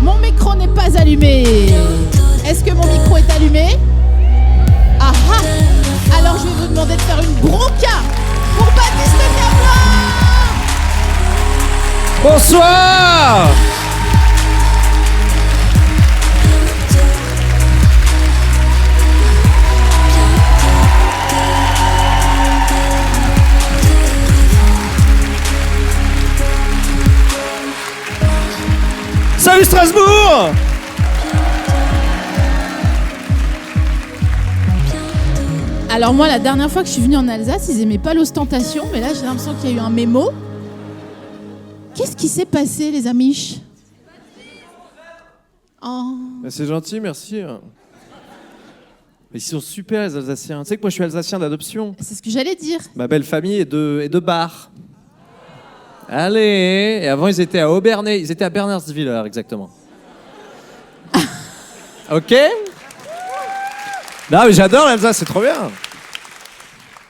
mon micro n'est pas allumé. Est-ce que mon micro est allumé? Ah ah. Alors je vais vous demander de faire une bronca pour Baptiste Caplin. Bonsoir. Salut Strasbourg. Alors moi, la dernière fois que je suis venue en Alsace, ils aimaient pas l'ostentation, mais là j'ai l'impression qu'il y a eu un mémo. Qu'est-ce qui s'est passé, les Amish? Oh. Ben, c'est gentil, merci. Ils sont super, les Alsaciens. Tu sais que moi je suis Alsacien d'adoption. C'est ce que j'allais dire. Ma belle famille est de Bar. Allez. Et avant ils étaient à Obernai, ils étaient à Bernardswiller exactement. Ok. Non mais j'adore l'Alsace, c'est trop bien.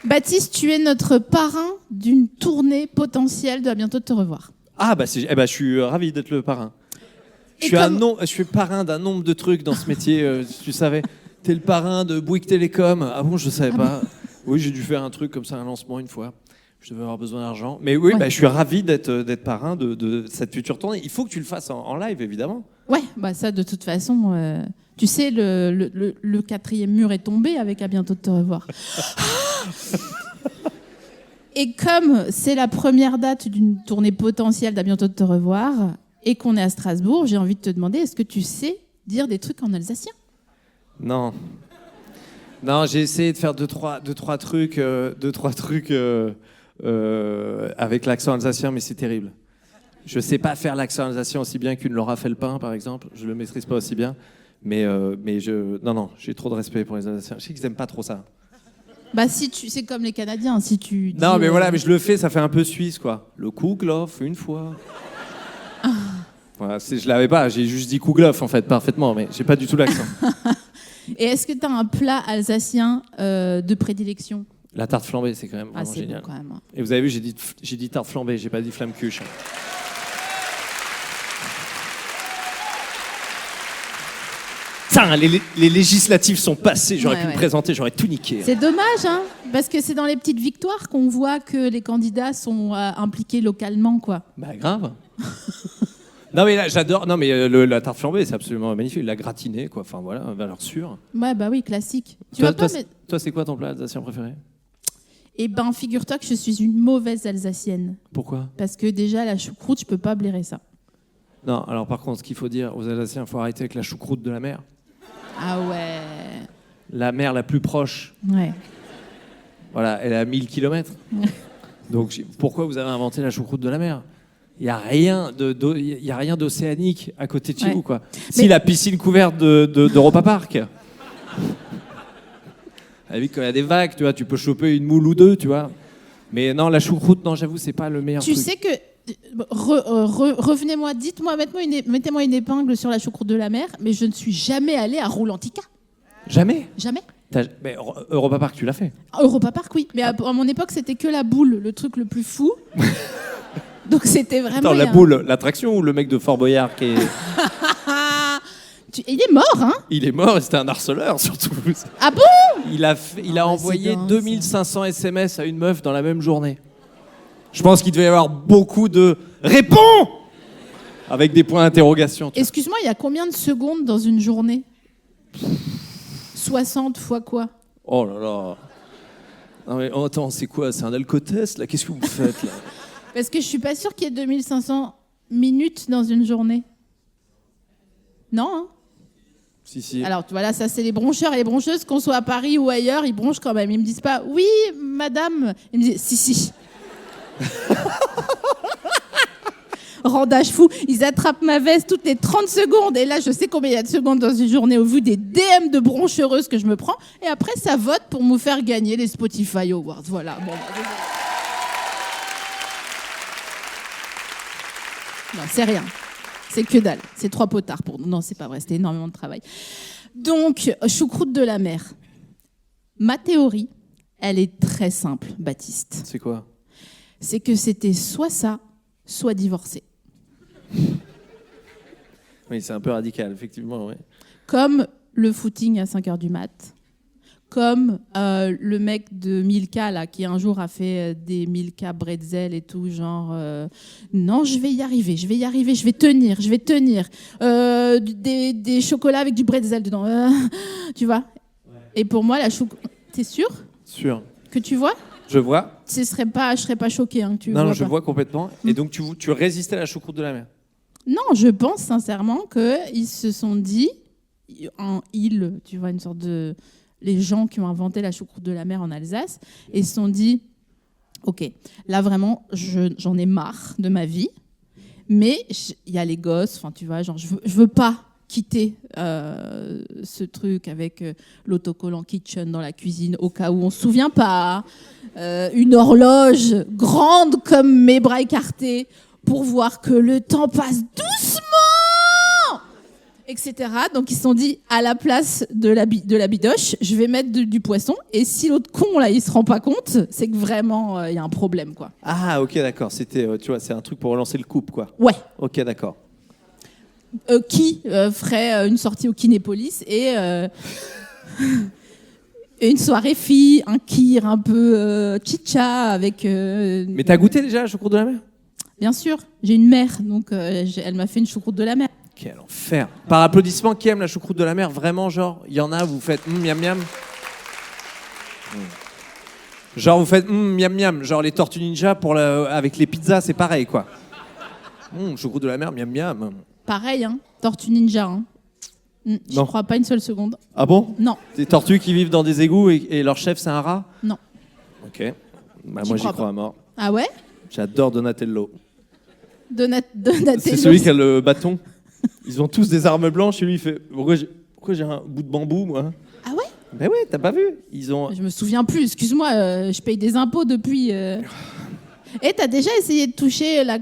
Baptiste, tu es notre parrain d'une tournée potentielle de À bientôt de te revoir. Ah bah, je suis ravi d'être le parrain. Je suis parrain d'un nombre de trucs dans ce métier, tu savais. T'es le parrain de Bouygues Télécom. Ah bon, je savais pas. Bon. Oui, j'ai dû faire un truc comme ça, un lancement une fois. Je devais avoir besoin d'argent. Mais oui, ouais. Bah, je suis ravi d'être parrain de cette future tournée. Il faut que tu le fasses en live, évidemment. Ouais, bah ça de toute façon, tu sais, le quatrième mur est tombé avec À bientôt de te revoir. Et comme c'est la première date d'une tournée potentielle d'À bientôt de te revoir et qu'on est à Strasbourg, j'ai envie de te demander, est-ce que tu sais dire des trucs en alsacien? Non. Non, j'ai essayé de faire deux, trois trucs avec l'accent alsacien, mais c'est terrible. Je sais pas faire l'accent alsacien aussi bien qu'une Laura Felpin, par exemple. Je le maîtrise pas aussi bien. Mais non, j'ai trop de respect pour les Alsaciens. Je sais qu'ils aiment pas trop ça. Bah c'est comme les Canadiens, si tu dis, non, mais voilà, mais je le fais, ça fait un peu suisse, quoi. Le Kouglof, une fois. Voilà, je l'avais pas, j'ai juste dit Kouglof, en fait, parfaitement, mais j'ai pas du tout l'accent. Et est-ce que tu as un plat alsacien de prédilection? La tarte flambée, c'est quand même vraiment génial. Bon, quand même. Et vous avez vu, j'ai dit tarte flambée, j'ai pas dit flamme cuche. Les législatives sont passées, j'aurais pu me présenter, j'aurais tout niqué. C'est dommage, hein, parce que c'est dans les petites victoires qu'on voit que les candidats sont impliqués localement, quoi. Bah grave. Non mais là, j'adore. Non mais la tarte flambée, c'est absolument magnifique. La gratinée, quoi. Enfin voilà, valeur sûre. Ouais, bah oui, classique. Toi, c'est quoi ton plat alsacien préféré? Eh ben, figure-toi que je suis une mauvaise Alsacienne. Pourquoi? Parce que déjà, la choucroute, je peux pas blairer ça. Non, alors par contre, ce qu'il faut dire aux Alsaciens, il faut arrêter avec la choucroute de la mer. Ah ouais. La mer la plus proche. Ouais. Voilà, elle est à 1000 km. Donc pourquoi vous avez inventé la choucroute de la mer? Il n'y a rien d'océanique à côté de chez vous, quoi. Si, la piscine couverte d'Europa Park. Avec quand il y a des vagues, tu vois, tu peux choper une moule ou deux, tu vois. Mais non, la choucroute, non, j'avoue, c'est pas le meilleur truc. Tu sais que... revenez-moi, mettez-moi une épingle sur la choucroute de la mer, mais je ne suis jamais allée à Roulantica. Jamais? Jamais. Mais Europa Park, tu l'as fait? Europa Park, oui. Mais à mon époque, c'était que la boule, le truc le plus fou. Donc c'était vraiment... Attends, la boule, l'attraction ou le mec de Fort Boyard qui est... Il est mort, hein? Il est mort et c'était un harceleur, surtout. Ah bon? Il a envoyé 2500 SMS à une meuf dans la même journée. Je pense qu'il devait y avoir beaucoup de « Réponds !» avec des points d'interrogation. Excuse-moi, il y a combien de secondes dans une journée? 60 fois quoi? Oh là là. Non mais attends, c'est quoi? C'est un alcotest, là? Qu'est-ce que vous faites, là? Parce que je suis pas sûre qu'il y ait 2500 minutes dans une journée. Non, hein? Si. Alors voilà, ça c'est les broncheurs et les broncheuses, qu'on soit à Paris ou ailleurs, ils bronchent quand même. Ils me disent pas « Oui, madame ». Ils me disent « Si ». Rendage fou. Ils attrapent ma veste toutes les 30 secondes. Et là, je sais combien il y a de secondes dans une journée au vu des DM de broncheuses que je me prends. Et après, ça vote pour me faire gagner les Spotify Awards. Voilà. Bon, non, c'est rien. C'est que dalle. C'est 3 potards pour nous. Non, c'est pas vrai. C'était énormément de travail. Donc, choucroute de la mer. Ma théorie, elle est très simple, Baptiste. C'est quoi? C'est que c'était soit ça, soit divorcé. Oui, c'est un peu radical, effectivement. Ouais. Comme le footing à 5h du mat. Comme le mec de Milka, là, qui un jour a fait des Milka bretzel et tout, genre non, je vais y arriver, je vais tenir. Des chocolats avec du bretzel dedans, tu vois. Ouais. Et pour moi, la choucroute. T'es sûr ? Sûr. Que tu vois ? Je vois. Je serais pas choquée hein, que tu vois. Non, je vois complètement. Et donc, tu résistais à la choucroute de la mer ? Non, je pense sincèrement qu'ils se sont dit, tu vois, une sorte de... Les gens qui ont inventé la choucroute de la mer en Alsace, et se sont dit, ok, là vraiment, j'en ai marre de ma vie, mais il y a les gosses, enfin tu vois, genre je veux pas quitter ce truc avec l'autocollant kitchen dans la cuisine au cas où on se souvient pas, une horloge grande comme mes bras écartés pour voir que le temps passe doucement, etc. Donc ils se sont dit, à la place de la bidoche, je vais mettre du poisson. Et si l'autre con là, il se rend pas compte, c'est que vraiment il y a un problème, quoi. Ah, ok, d'accord. C'était, tu vois, c'est un truc pour relancer le couple, quoi. Ouais. Ok, d'accord. Qui ferait une sortie au Kinépolis et une soirée fille, un kir un peu chicha avec. Mais t'as goûté déjà la choucroute de la mer ? Bien sûr, j'ai une mère, donc elle m'a fait une choucroute de la mer. Quel enfer. Par applaudissement, qui aime la choucroute de la mer ? Vraiment, genre, il y en a, vous faites miam miam. Genre, vous faites miam miam. Genre, les tortues ninja avec les pizzas, c'est pareil, quoi. Choucroute de la mer, miam miam. Pareil, hein, tortue ninja. Hein. Je crois pas une seule seconde. Ah bon ? Non. Des tortues qui vivent dans des égouts et leur chef, c'est un rat ? Non. Ok. Bah, moi, j'y crois à mort. Ah ouais ? J'adore Donatello. Donatello. C'est celui qui a le bâton. Ils ont tous des armes blanches et lui il fait pourquoi j'ai un bout de bambou moi ? Ah ouais ? Ben ouais, t'as pas vu ? Ils ont. Je me souviens plus, excuse-moi, je paye des impôts depuis. Et t'as déjà essayé de toucher la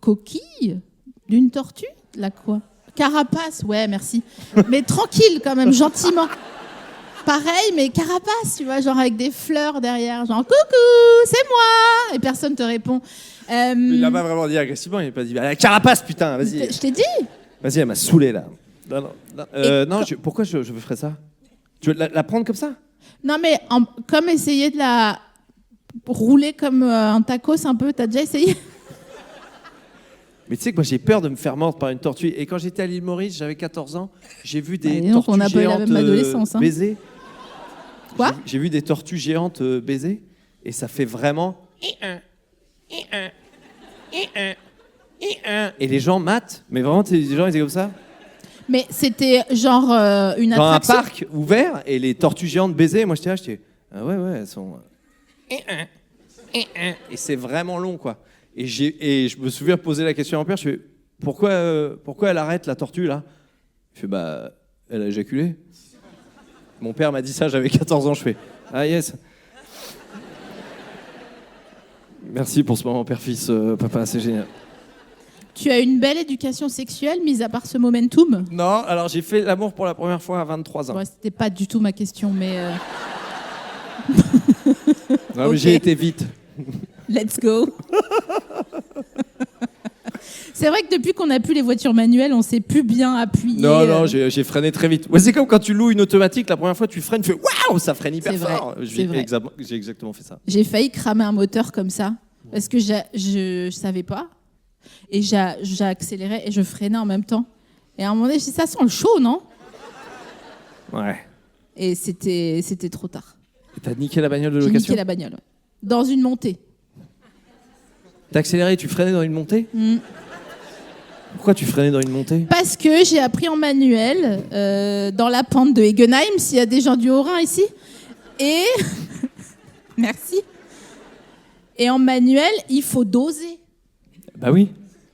coquille d'une tortue ? La quoi ? Carapace, ouais, merci. Mais tranquille quand même, gentiment. Pareil, mais carapace, tu vois, genre avec des fleurs derrière, genre coucou, c'est moi, et personne te répond. Il l'a pas vraiment dit agressivement, il n'a pas dit la carapace, putain, vas-y. Je t'ai dit. Vas-y, elle m'a saoulé là. Non, pourquoi je ferais ça ? Tu veux la prendre comme ça ? Non, mais comme essayer de la rouler comme un tacos un peu, t'as déjà essayé ? Mais tu sais que moi j'ai peur de me faire mordre par une tortue. Et quand j'étais à l'île Maurice, j'avais 14 ans, j'ai vu des tortues on a pas eu la géantes même adolescence, hein. baiser. Quoi ? J'ai vu des tortues géantes baiser et ça fait vraiment. Et les gens matent, mais vraiment les gens ils étaient comme ça. Mais c'était genre une dans attraction. Un parc ouvert et les tortues géantes baisaient. Moi j'étais là, ah ouais elles sont. Et c'est vraiment long quoi. Et je me souviens poser la question à mon père, je fais pourquoi elle arrête la tortue là ? Il fait bah elle a éjaculé. Mon père m'a dit ça, j'avais 14 ans, je fais ah yes. Merci pour ce moment père-fils, papa, c'est génial. Tu as une belle éducation sexuelle, mis à part ce momentum ? Non, alors j'ai fait l'amour pour la première fois à 23 ans. Ouais, c'était pas du tout ma question, mais... Non, mais j'ai été vite. Let's go. C'est vrai que depuis qu'on n'a plus les voitures manuelles, on sait plus bien appuyer. Non, j'ai freiné très vite. Ouais, c'est comme quand tu loues une automatique, la première fois tu freines, tu fais waouh, ça freine hyper fort. J'ai exactement fait ça. J'ai failli cramer un moteur comme ça, parce que je savais pas. Et j'accélérais et je freinais en même temps. Et à un moment donné, je dis, ça sent le chaud, non ? Ouais. Et c'était trop tard. Et t'as niqué la bagnole de location ? J'ai niqué la bagnole, ouais. Dans une montée. T'as accéléré et tu freinais dans une montée ? Pourquoi tu freinais dans une montée ? Parce que j'ai appris en manuel, dans la pente de Egenheim, s'il y a des gens du Haut-Rhin ici. Et... Merci. Et en manuel, il faut doser. Bah oui,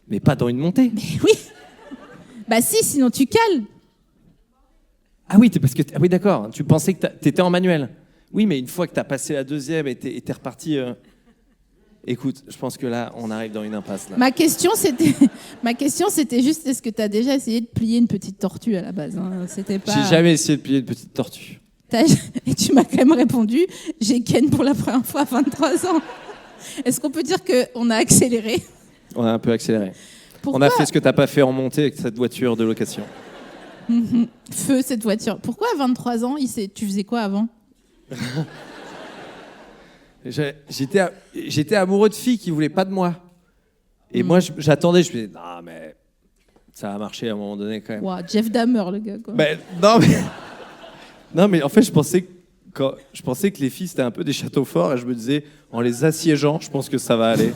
mais pas dans une montée. Mais oui. Bah si, sinon tu cales. Ah oui, oui d'accord, tu pensais que t'étais en manuel. Oui, mais une fois que t'as passé la deuxième et t'es reparti... Écoute, je pense que là, on arrive dans une impasse. Là. Ma question, c'était juste, est-ce que t'as déjà essayé de plier une petite tortue à la base, hein ? C'était pas... J'ai jamais essayé de plier une petite tortue. Et tu m'as quand même répondu, j'ai ken pour la première fois à 23 ans. Est-ce qu'on peut dire qu'on a accéléré ? On a un peu accéléré. On a fait ce que t'as pas fait en montée avec cette voiture de location. Feu, cette voiture. Pourquoi à 23 ans, tu faisais quoi avant? J'étais amoureux de filles qui voulaient pas de moi. Et moi, j'attendais, je me disais, non, mais ça va marcher à un moment donné quand même. Wow, Jeff Dahmer, le gars, quoi. Ben, non, mais en fait, je pensais que les filles, c'était un peu des châteaux forts et je me disais, en les assiégeant, je pense que ça va aller.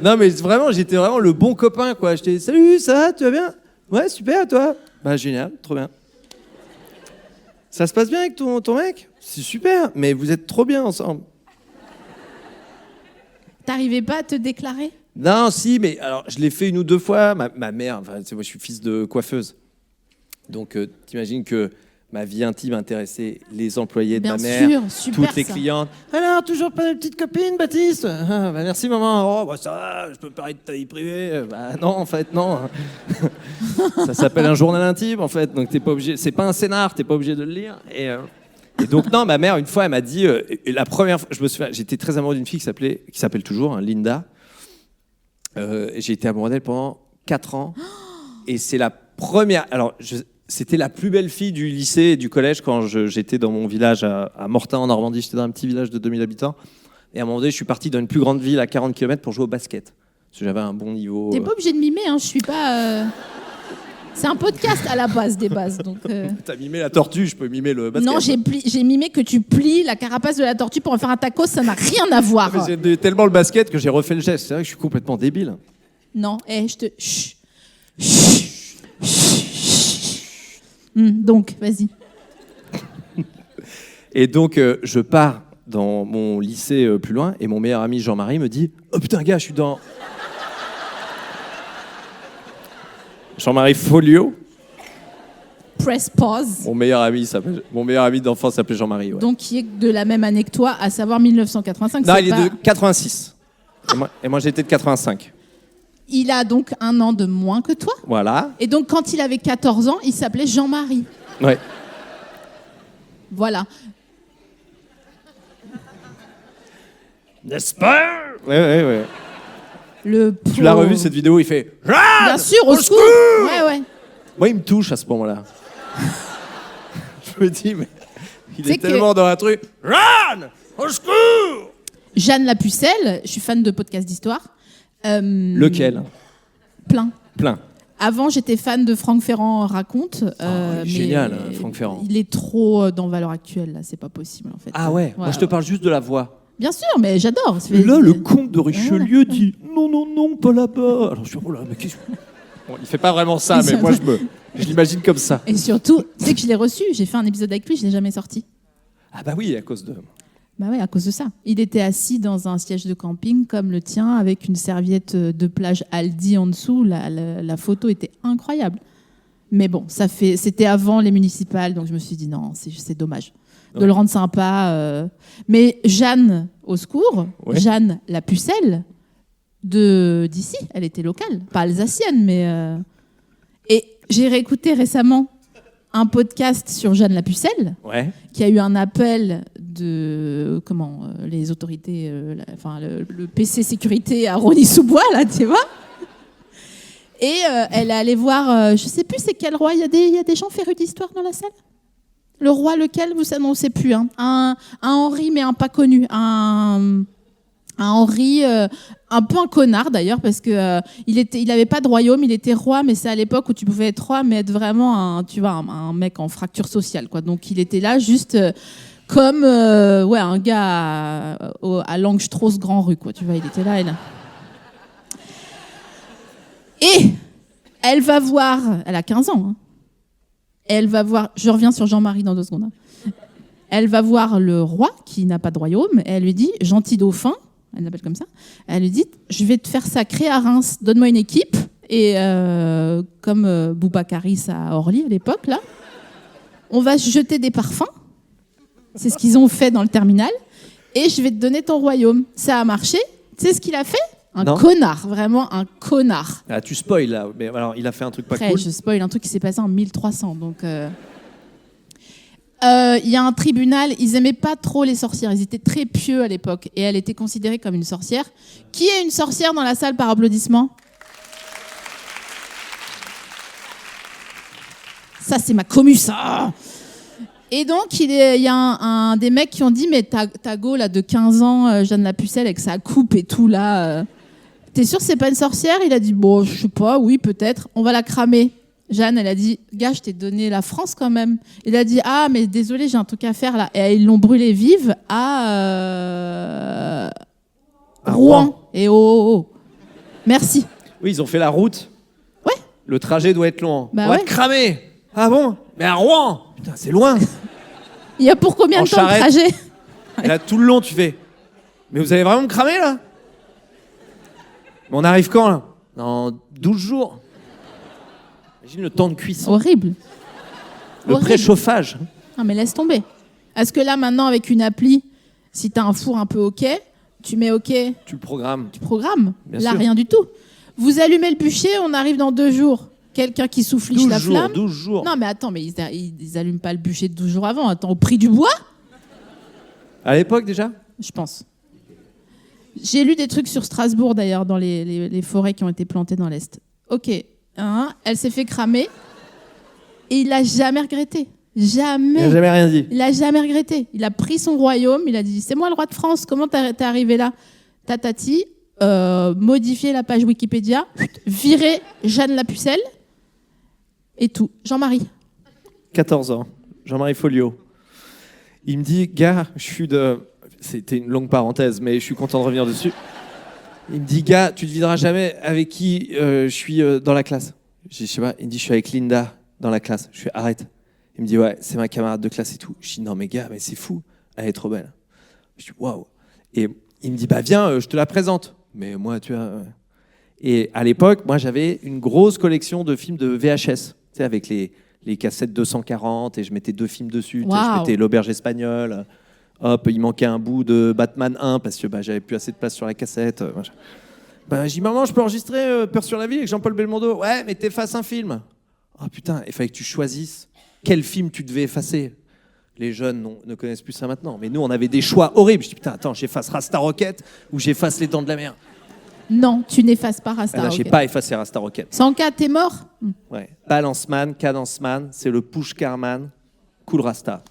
Non, mais vraiment, j'étais vraiment le bon copain, quoi. J'étais, salut, ça va, tu vas bien? Ouais, super, toi? Bah, génial, trop bien. Ça se passe bien avec ton mec? C'est super, mais vous êtes trop bien ensemble. T'arrivais pas à te déclarer? Non, si, mais alors, je l'ai fait 1 ou 2 fois. Ma mère, enfin, moi, je suis fils de coiffeuse. Donc, t'imagines que ma vie intime intéressait les employés de Bien ma mère, sûr, super, toutes les ça. clientes. Alors, toujours pas de petite copine, Baptiste? Ah, bah, merci, maman. Oh, bah, ça va, je peux parler de ta vie privée. Bah, non, en fait, non. Ça s'appelle un journal intime, en fait. Donc, t'es pas obligé. C'est pas un scénar, t'es pas obligé de le lire. Et donc, non, ma mère, une fois, elle m'a dit. Et la première fois, j'étais très amoureux d'une fille qui s'appelle toujours Linda. J'ai été amoureux d'elle pendant 4 ans. Et c'est la première. Alors, c'était la plus belle fille du lycée et du collège quand j'étais dans mon village à Mortain en Normandie. J'étais dans un petit village de 2000 habitants. Et à un moment donné, je suis parti dans une plus grande ville à 40 km pour jouer au basket. Parce que j'avais un bon niveau. T'es pas obligé de mimer, hein. Je suis pas. C'est un podcast à la base des bases. Donc, T'as mimé la tortue, je peux mimer le basket. Non, j'ai mimé que tu plies la carapace de la tortue pour en faire un tacos, ça n'a rien à voir. Mais j'aime tellement le basket que j'ai refait le geste. C'est vrai que je suis complètement débile. Non, je te. Chut. Chut. Chut. Donc, vas-y. Et donc, je pars dans mon lycée plus loin et mon meilleur ami Jean-Marie me dit « Oh putain, gars, je suis dans... » Jean-Marie Folliot. Press pause. Mon meilleur ami d'enfance s'appelait Jean-Marie. Ouais. Donc, qui est de la même année que toi, à savoir 1985. Non, il est de 86. Et moi, j'étais de 85. Il a donc 1 an de moins que toi. Voilà. Et donc, quand il avait 14 ans, il s'appelait Jean-Marie. Ouais. Voilà. N'est-ce pas? Ouais. Tu l'as revu cette vidéo, il fait « Jeanne, bien sûr, au secours. Ouais. Moi, il me touche à ce moment-là. Je me dis, mais il est que... tellement dans un truc. Jeanne, au secours! Jeanne la Pucelle, je suis fan de podcasts d'histoire. Lequel? Plein. Avant, j'étais fan de Franck Ferrand raconte. Génial, Franck Ferrand. Il est trop dans Valeurs Actuelles, là, c'est pas possible en fait. Ah ouais, moi je te parle juste de la voix. Bien sûr, mais j'adore. Et là, le comte de Richelieu dit non, pas là-bas. Alors je suis là, mais qu'est-ce que... Bon, il fait pas vraiment ça, mais moi je l'imagine comme ça. Et surtout, tu sais que je l'ai reçu, j'ai fait un épisode avec lui, je l'ai jamais sorti. Ah bah oui, à cause de... Bah ouais, à cause de ça. Il était assis dans un siège de camping comme le tien, avec une serviette de plage Aldi en dessous. La photo était incroyable. Mais bon, c'était avant les municipales, donc je me suis dit non, c'est dommage de le rendre sympa. Mais Jeanne, au secours, ouais. Jeanne la Pucelle, d'ici, elle était locale, pas alsacienne, mais... Et j'ai réécouté récemment un podcast sur Jeanne la Pucelle, ouais. Qui a eu un appel de les autorités, le PC sécurité à Rosny-sous-Bois, là, tu vois. Et elle est allée voir, je sais plus c'est quel roi, il y a des gens férus d'histoire dans la salle. Le roi lequel, vous savez, on ne sait plus. Hein. Un Henri, mais un pas connu. Un Henri, un peu un connard d'ailleurs, parce que il avait pas de royaume, il était roi, mais c'est à l'époque où tu pouvais être roi, mais être vraiment un mec en fracture sociale, quoi. Donc il était là juste comme un gars à Langstrauss Grand Rue, quoi. Tu vois, il était là et là. Et elle va voir, elle a 15 ans. Hein. Elle va voir, je reviens sur Jean-Marie dans 2 secondes. Hein. Elle va voir le roi qui n'a pas de royaume et elle lui dit, gentil dauphin, elle l'appelle comme ça, elle lui dit, je vais te faire sacrer à Reims, donne-moi une équipe. Et comme Boubacaris à Orly à l'époque, là, on va jeter des parfums. C'est ce qu'ils ont fait dans le terminal. Et je vais te donner ton royaume. Ça a marché. Tu sais ce qu'il a fait ? Connard, vraiment un connard. Ah, tu spoil là, mais alors il a fait un truc pas Après, cool. Je spoil un truc qui s'est passé en 1300. Donc, il y a un tribunal, ils aimaient pas trop les sorcières, ils étaient très pieux à l'époque, et elle était considérée comme une sorcière. Qui est une sorcière dans la salle par applaudissement ? Ça, c'est ma commu, ça. Et donc, il y a un des mecs qui ont dit, mais ta go là, de 15 ans, Jeanne la Pucelle, avec sa coupe et tout, là, t'es sûr que c'est pas une sorcière? Il a dit, bon, je sais pas, oui, peut-être. On va la cramer. Jeanne, elle a dit, gars, je t'ai donné la France quand même. Il a dit, ah, mais désolé, j'ai un truc à faire là. Et ils l'ont brûlée vive à Rouen. Et oh. Merci. Oui, ils ont fait la route. Ouais. Le trajet doit être long. Bah On va ouais. te cramer. Ah bon? Mais à Rouen. Putain, c'est loin. Il y a pour combien En de temps de charrette. trajet? Et là, tout le long, tu fais. Mais vous allez vraiment me cramer, là? Mais on arrive quand, là? Dans 12 jours. Imagine le temps de cuisson. Horrible. Le Horrible. préchauffage. Ah, mais laisse tomber. Est-ce que là, maintenant, avec une appli, si t'as un four un peu OK, tu mets OK, Tu le programmes. tu programmes. Bien Là, sûr. rien du tout. Vous allumez le bûcher, on arrive dans 2 jours. Quelqu'un qui souffliche 12 la jours, flamme. 12 jours. Non, mais attends, mais ils allument pas le bûcher 12 jours avant. Attends, au prix du bois, À l'époque, déjà? je pense. J'ai lu des trucs sur Strasbourg, d'ailleurs, dans les forêts qui ont été plantées dans l'Est. OK. Elle s'est fait cramer. Et il l'a jamais regretté. Jamais. Il n'a jamais rien dit. Il a jamais regretté. Il a pris son royaume, il a dit, c'est moi le roi de France, comment t'es arrivé là? Tatati, modifier la page Wikipédia, virer Jeanne la Pucelle, et tout. Jean-Marie. 14 ans. Jean-Marie Folliot. Il me dit, gars, C'était une longue parenthèse, mais je suis content de revenir dessus. Il me dit, gars, tu ne devineras jamais avec qui je suis dans la classe. Je dis, je sais pas. Il me dit, je suis avec Linda dans la classe. Je fais, arrête. Il me dit, ouais, c'est ma camarade de classe et tout. Je dis, non, mais gars, mais c'est fou. Elle est trop belle. Je dis, waouh. Et il me dit, bah viens, je te la présente. Mais moi, tu vois. Et à l'époque, moi, j'avais une grosse collection de films de VHS, tu sais, avec les cassettes 240, et je mettais 2 films dessus. Tu sais, je mettais L'Auberge espagnole. Hop, il manquait un bout de Batman 1 parce que j'avais plus assez de place sur la cassette. J'ai dit, maman, je peux enregistrer Peur sur la ville avec Jean-Paul Belmondo? Ouais, mais t'effaces un film. Oh putain, il fallait que tu choisisses quel film tu devais effacer. Les jeunes ne connaissent plus ça maintenant. Mais nous, on avait des choix horribles. Je dis, putain, attends, j'efface Rasta Rocket ou j'efface Les Dents de la Mer? Non, tu n'effaces pas Rasta Là, j'ai Rocket. pas effacé Rasta Rocket. 104, t'es mort? Ouais. Balance Man, Cadence Man, c'est le Pushkar Man, Cool Rasta.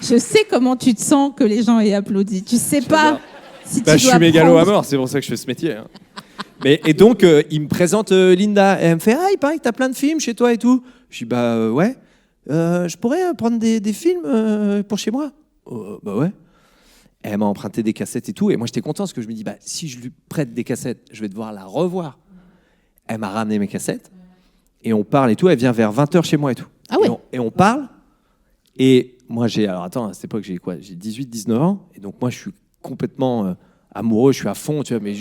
Je sais comment tu te sens que les gens aient applaudi. Tu sais pas si tu Je suis dois mégalo à prendre- mort, c'est pour ça que je fais ce métier. Hein. Et donc, il me présente Linda. Et elle me fait, ah, il paraît que t'as plein de films chez toi et tout. Je dis, bah ouais. Je pourrais prendre des films pour chez moi? Bah ouais. Elle m'a emprunté des cassettes et tout. Et moi, j'étais content parce que je me dis, bah si je lui prête des cassettes, je vais devoir la revoir. Elle m'a ramené mes cassettes. Et on parle et tout. Elle vient vers 20h chez moi et tout. Ah ouais. Et on parle. Et moi, alors attends, à cette époque, j'ai quoi? J'ai 18, 19 ans. Et donc, moi, je suis complètement amoureux. Je suis à fond, tu vois. Mais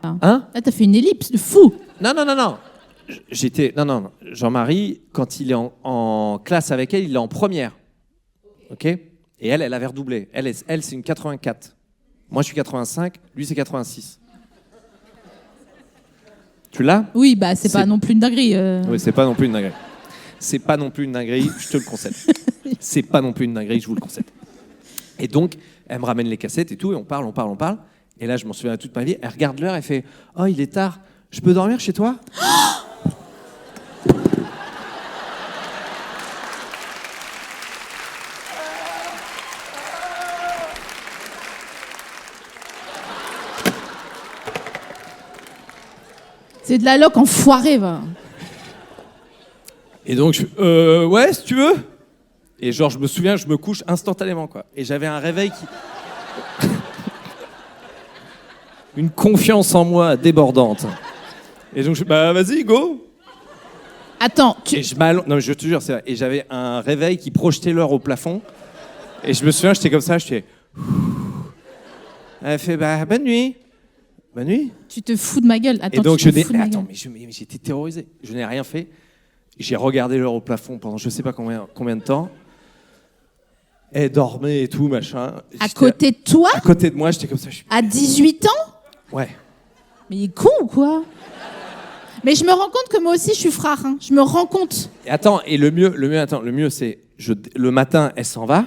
Hein? Là, t'as fait une ellipse de fou. Non. Non. Jean-Marie, quand il est en classe avec elle, il est en première. OK? Et elle avait redoublé. Elle, c'est une 84. Moi, je suis 85. Lui, c'est 86. Tu l'as? Oui, bah c'est pas non plus une dinguerie. Oui, c'est pas non plus une dinguerie. C'est pas non plus une dinguerie, je te le concède. C'est pas non plus une dinguerie, je vous le concède. Et donc, elle me ramène les cassettes et tout, et on parle. Et là, je m'en souviens toute ma vie. Elle regarde l'heure, elle fait « Oh, il est tard. Je peux dormir chez toi ?» C'est de la loc enfoirée, va. Et donc, ouais, si tu veux. Et genre, je me souviens, je me couche instantanément, quoi. Et j'avais un réveil qui... Une confiance en moi débordante. Et donc, bah, vas-y, go. Attends, Et je m'allonge... Non, mais je te jure, c'est vrai. Et j'avais un réveil qui projetait l'heure au plafond. Et je me souviens, j'étais comme ça, j'étais... Elle fait, bah, bonne nuit. Bonne nuit. tu te fous de ma gueule. Attends, Et donc, tu te fous de ma Attends, gueule. mais j'étais terrorisé. Je n'ai rien fait. J'ai regardé l'heure au plafond pendant je sais pas combien de temps. Elle dormait et tout, machin. À J'étais côté de toi, à côté de moi, j'étais comme ça. à 18 ans? Ouais. Mais il est con ou quoi? Mais je me rends compte que moi aussi, je suis frère. Hein. Je me rends compte. Et attends, et le mieux, c'est le matin, elle s'en va.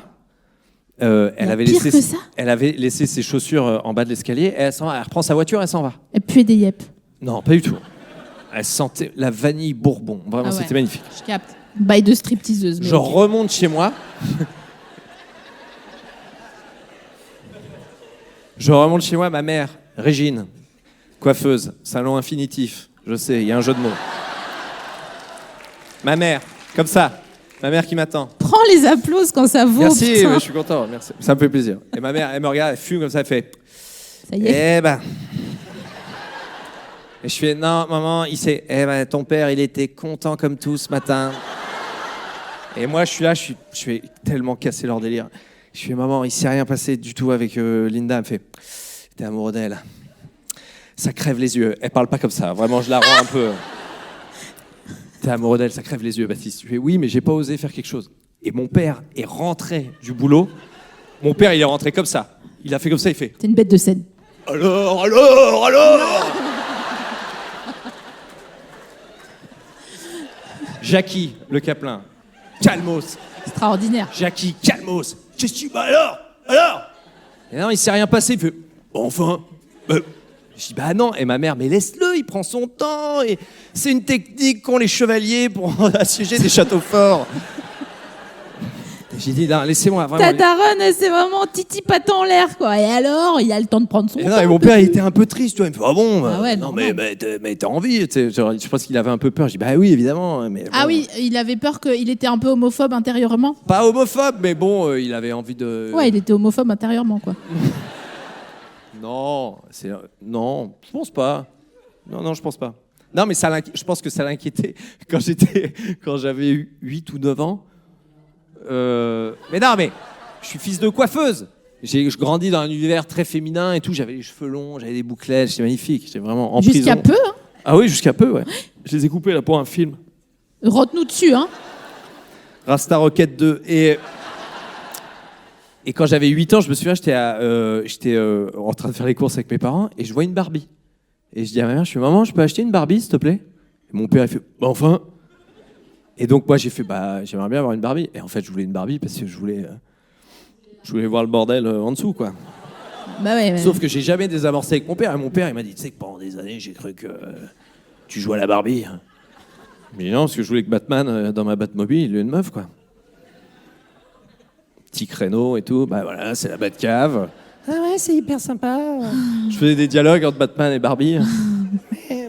Il y a pire que ça elle avait laissé ses chaussures en bas de l'escalier. Et elle s'en va. Elle reprend sa voiture, elle s'en va. Et puis des yep. Non, pas du tout. Elle sentait la vanille bourbon. Vraiment, Ah ouais. c'était magnifique. Je capte. Bail de stripteaseuse. mais Je ok. remonte chez moi. Je remonte chez moi, ma mère, Régine, coiffeuse, salon infinitif. Je sais, il y a un jeu de mots. Ma mère, comme ça. Ma mère qui m'attend. Prends les applauses quand ça vaut. Merci, putain. je suis content, merci. Ça me fait plaisir. Et ma mère, elle me regarde, elle fume comme ça, elle fait. Ça y est. Eh ben. Et je fais, non, maman, eh ben, ton père, il était content comme tout ce matin. Et moi, je suis là, je suis tellement cassé leur délire. Je fais, maman, il s'est rien passé du tout avec Linda. Elle me fait, t'es amoureux d'elle. Ça crève les yeux. Elle parle pas comme ça. Vraiment, je la rends un peu. T'es amoureux d'elle, ça crève les yeux, Baptiste. Je fais, oui, mais j'ai pas osé faire quelque chose. Et mon père est rentré du boulot. Mon père, il est rentré comme ça. Il a fait comme ça, il fait. T'es une bête de scène. Alors Jackie, le Caplin. Calmos. Extraordinaire. Jackie, calmos. Qu'est-ce que tu... Bah alors Et non, il s'est rien passé. Il fait, enfin. Je dis, bah non. Et ma mère, mais laisse-le, il prend son temps. Et c'est une technique qu'ont les chevaliers pour assiéger des châteaux forts. J'ai dit, non, laissez-moi. Vraiment. Ta daronne, c'est vraiment titi patin en l'air, quoi. Et alors, il a le temps de prendre son Et temps. non, et mon père, il était un peu triste, tu vois. Il me fait, ah bon Ah ouais, non, normal. mais t'as envie. Tu sais, genre, je pense qu'il avait un peu peur. Je dis, bah oui, évidemment. Mais Ah bon. oui, il avait peur qu'il était un peu homophobe intérieurement. Pas homophobe, mais bon, il avait envie de. Ouais, il était homophobe intérieurement, quoi. Non, non, je pense pas. Non, je pense pas. Non, mais je pense que ça l'inquiétait quand j'avais 8 ou 9 ans. Mais non, mais je suis fils de coiffeuse. Je grandis dans un univers très féminin et tout. J'avais les cheveux longs, j'avais des bouclettes, j'étais magnifique. J'étais vraiment en Jusqu'à prison. peu, hein. Ah oui, jusqu'à peu, ouais. Je les ai coupés là pour un film. Rentre-nous dessus, hein. Rasta Rocket 2. Et quand j'avais 8 ans, je me souviens, j'étais en train de faire les courses avec mes parents et je vois une Barbie. Et je dis à ma mère, je fais, maman, je peux acheter une Barbie, s'il te plaît? Et mon père, il fait, bah enfin. Et donc moi, j'ai fait, bah j'aimerais bien avoir une Barbie. Et en fait, je voulais une Barbie parce que je voulais voir le bordel en dessous, quoi. Bah ouais. Sauf que j'ai jamais désamorcé avec mon père. Et mon père, il m'a dit, tu sais que pendant des années, j'ai cru que tu jouais à la Barbie. Mais non, parce que je voulais que Batman, dans ma Batmobile, il ait une meuf, quoi. Petit créneau et tout, bah voilà, c'est la Batcave. Ah ouais, c'est hyper sympa. Je faisais des dialogues entre Batman et Barbie.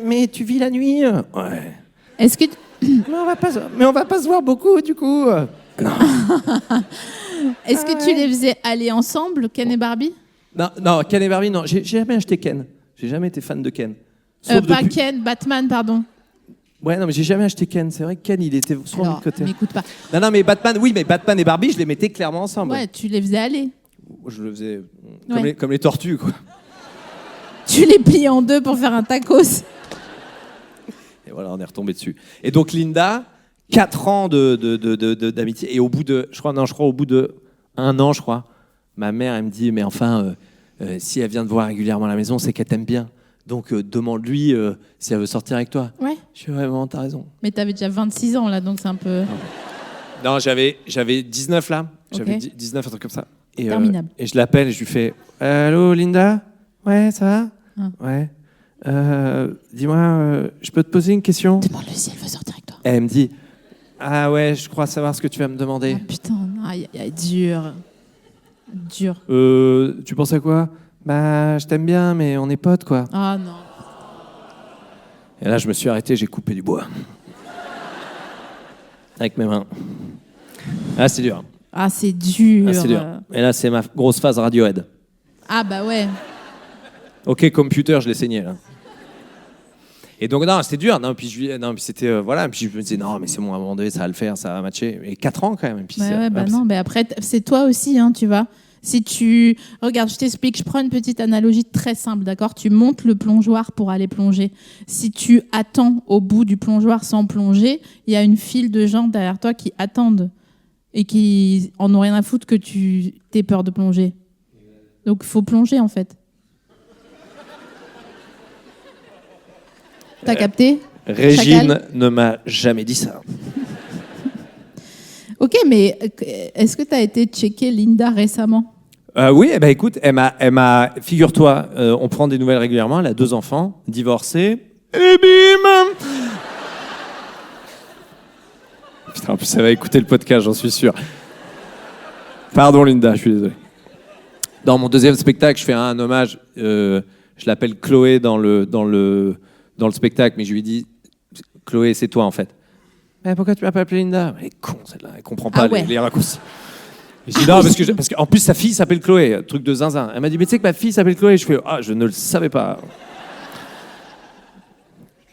mais tu vis la nuit? Ouais. Est-ce que Mais on va pas se voir beaucoup, du coup. Non. est-ce que tu les faisais aller ensemble, Ken et Barbie? Non, Ken et Barbie, non. J'ai jamais acheté Ken. J'ai jamais été fan de Ken. Sauf Pas depuis- Ken, Batman, pardon. Ouais, non, mais j'ai jamais acheté Ken. C'est vrai que Ken, il était souvent Alors, de côté. m'écoute pas. Non, mais Batman, oui, mais Batman et Barbie, je les mettais clairement ensemble. Ouais, tu les faisais aller. Je le faisais Ouais. comme les tortues, quoi. Tu les pliais en deux pour faire un tacos. Et voilà, on est retombé dessus. Et donc Linda, 4 ans d'amitié. Et au bout de, au bout de 1 an, je crois, ma mère, elle me dit, mais enfin, si elle vient te voir régulièrement à la maison, c'est qu'elle t'aime bien. Donc demande-lui si elle veut sortir avec toi. Ouais. Je suis vraiment, t'as raison. Mais t'avais déjà 26 ans, là, donc c'est un peu... Non, j'avais 19 là. J'avais Ok. 19, un truc comme ça. Et, Terminable. et je l'appelle et je lui fais, allô Linda? Ouais, ça va? Ah. Ouais. Dis-moi, je peux te poser une question? Demande-lui si elle veut sortir avec toi. Elle me dit, ah ouais, je crois savoir ce que tu vas me demander. Ah, putain, aïe, aïe, dur. Dur. Tu penses à quoi? Bah, je t'aime bien, mais on est potes, quoi. Ah non. Et là, je me suis arrêté, j'ai coupé du bois. Avec mes mains. Ah, c'est dur. Ah, c'est dur. Ah, c'est dur. Et là, c'est ma grosse phase Radiohead. Ah bah ouais. Ok, computer, je l'ai saigné, là. Et donc, non, c'était dur. Non, puis c'était, voilà. Puis je me disais, non, mais c'est bon, à un moment donné, ça va le faire, ça va matcher. Et 4 ans, quand même. Et puis, Ouais, bah non, mais après, c'est toi aussi, hein, tu vois. Si tu... Regarde, je t'explique, je prends une petite analogie très simple, d'accord? Tu montes le plongeoir pour aller plonger. Si tu attends au bout du plongeoir sans plonger, il y a une file de gens derrière toi qui attendent et qui en ont rien à foutre que tu aies peur de plonger. Donc, il faut plonger, en fait. T'as capté? Régine Chacal. ne m'a jamais dit ça. Ok, mais est-ce que tu as été checker Linda récemment? Oui, eh ben, écoute, figure-toi, on prend des nouvelles régulièrement, elle a 2 enfants, divorcée, et bim. Putain, en plus, elle va écouter le podcast, j'en suis sûr. Pardon, Linda, je suis désolé. Dans mon 2e spectacle, je fais un hommage, je l'appelle Chloé dans le spectacle, mais je lui dis, Chloé, c'est toi, en fait. Mais pourquoi tu m'as pas appelé Linda? Elle est con, celle-là, elle comprend pas les raccourcis. Je dis non, parce qu'en plus, sa fille s'appelle Chloé, truc de zinzin. Elle m'a dit, mais tu sais que ma fille s'appelle Chloé? Je fais, je ne le savais pas.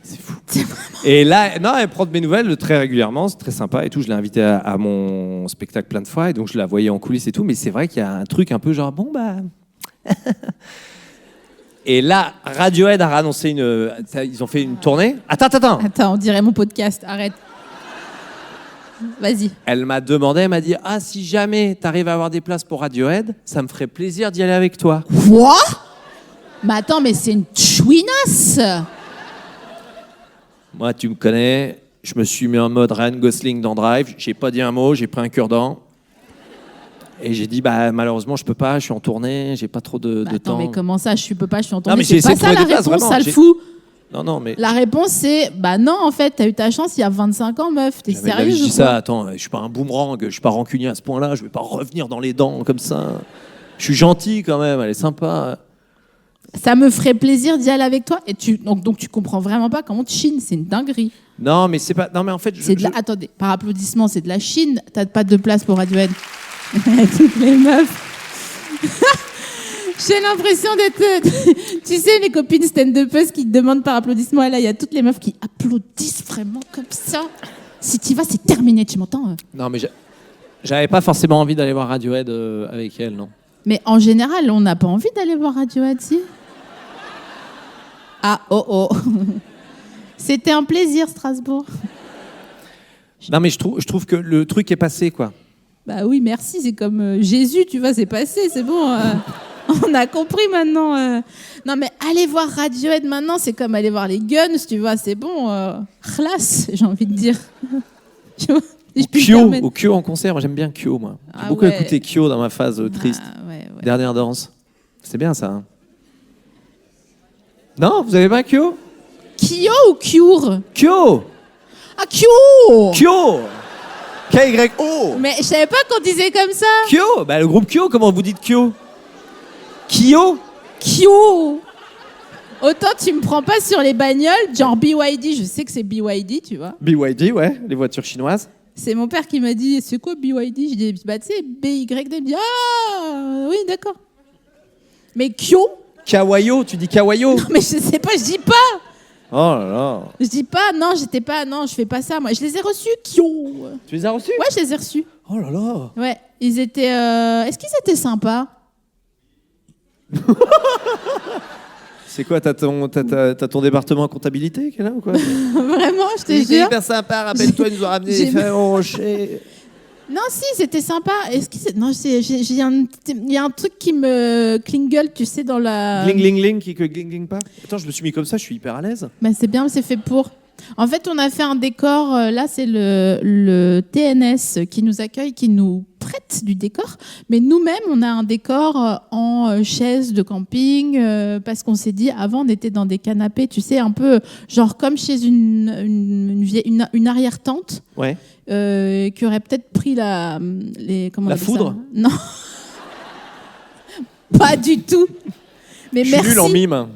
C'est fou. Et là, non, elle prend de mes nouvelles très régulièrement, c'est très sympa et tout. Je l'ai invitée à mon spectacle plein de fois et donc je la voyais en coulisses et tout. Mais c'est vrai qu'il y a un truc un peu genre, bon bah... Et là, Radiohead a annoncé ils ont fait une tournée. Attends, on dirait mon podcast, arrête. Vas-y. Elle m'a dit, si jamais t'arrives à avoir des places pour Radiohead, ça me ferait plaisir d'y aller avec toi. Quoi? Mais attends, mais c'est une chouinasse. Moi, tu me connais, je me suis mis en mode Ryan Gosling dans Drive, j'ai pas dit un mot, j'ai pris un cure-dent. Et j'ai dit, malheureusement, je peux pas, je suis en tournée, j'ai pas trop de temps. Mais comment ça, je peux pas, je suis en tournée? Non, mais c'est pas ça la réponse, vraiment, ça le fout. Non, mais... La réponse, c'est, non, en fait, t'as eu ta chance il y a 25 ans, meuf. T'es sérieuse? Je dis ça, attends, je suis pas un boomerang, je suis pas rancunier à ce point-là, je vais pas revenir dans les dents comme ça. Je suis gentil quand même, elle est sympa. Ça me ferait plaisir d'y aller avec toi. Et donc tu comprends vraiment pas comment tu chines, c'est une dinguerie. Non, mais c'est pas... Non, mais en fait... Attendez, par applaudissement, c'est de la Chine. T'as pas de place pour Radiohead. Toutes les meufs. J'ai l'impression d'être... Tu sais, les copines stand-upeuses qui te demandent par applaudissement. Et là, il y a toutes les meufs qui applaudissent vraiment comme ça. Si t'y vas, c'est terminé, tu m'entends? Non, mais j'avais pas forcément envie d'aller voir Radiohead avec elle, non. Mais en général, on n'a pas envie d'aller voir Radiohead, si? C'était un plaisir, Strasbourg. Non, mais je trouve que le truc est passé, quoi. Bah oui, merci. C'est comme Jésus, tu vois, c'est passé, c'est bon. On a compris maintenant. Non, mais aller voir Radiohead maintenant, c'est comme aller voir les Guns, tu vois, c'est bon. Khlas, j'ai envie de dire. Tu vois, ou Kyo en concert, moi j'aime bien Kyo, moi. J'ai beaucoup écouté Kyo dans ma phase triste. Ouais. Dernière danse. C'est bien ça. Hein. Non, vous avez pas Kyo? Kyo ou Cure? Kyo. Ah, Kyo. Kyo. K-Y-O. Mais je savais pas qu'on disait comme ça. Kyo. Le groupe Kyo, comment vous dites Kyo? Kyo. Kyo. Autant tu me prends pas sur les bagnoles, genre BYD, je sais que c'est BYD, tu vois. BYD, ouais, les voitures chinoises. C'est mon père qui m'a dit, c'est quoi BYD? Je dis, tu sais, BYD. Il me dit, oui, d'accord. Mais Kyo? Kawaio, tu dis Kawaio? Non, mais je sais pas, je dis pas. Oh là là. Je dis pas, non, je fais pas ça, moi. Je les ai reçus, Kyo. Tu les as reçus? Ouais, je les ai reçus. Oh là là. Ouais, ils étaient... Est-ce qu'ils étaient sympas? C'est quoi, t'as ton département comptabilité qui est là ou quoi? Vraiment, je te jure. C'est hyper sympa, rappelle-toi, ils nous ont ramené des fers au rocher. Non, si, c'était sympa. Non, il y a un truc qui me klingle, tu sais, dans la... Gling, qui que gling pas. Attends, je me suis mis comme ça, je suis hyper à l'aise. C'est bien, c'est fait pour. En fait, on a fait un décor. Là, c'est le TNS qui nous accueille, qui nous prête du décor. Mais nous-mêmes, on a un décor en chaise de camping parce qu'on s'est dit, avant, on était dans des canapés, tu sais, un peu genre comme chez une arrière-tente. Ouais. Qui aurait peut-être pris la foudre? Non. Pas du tout. Mais je suis nul en mime.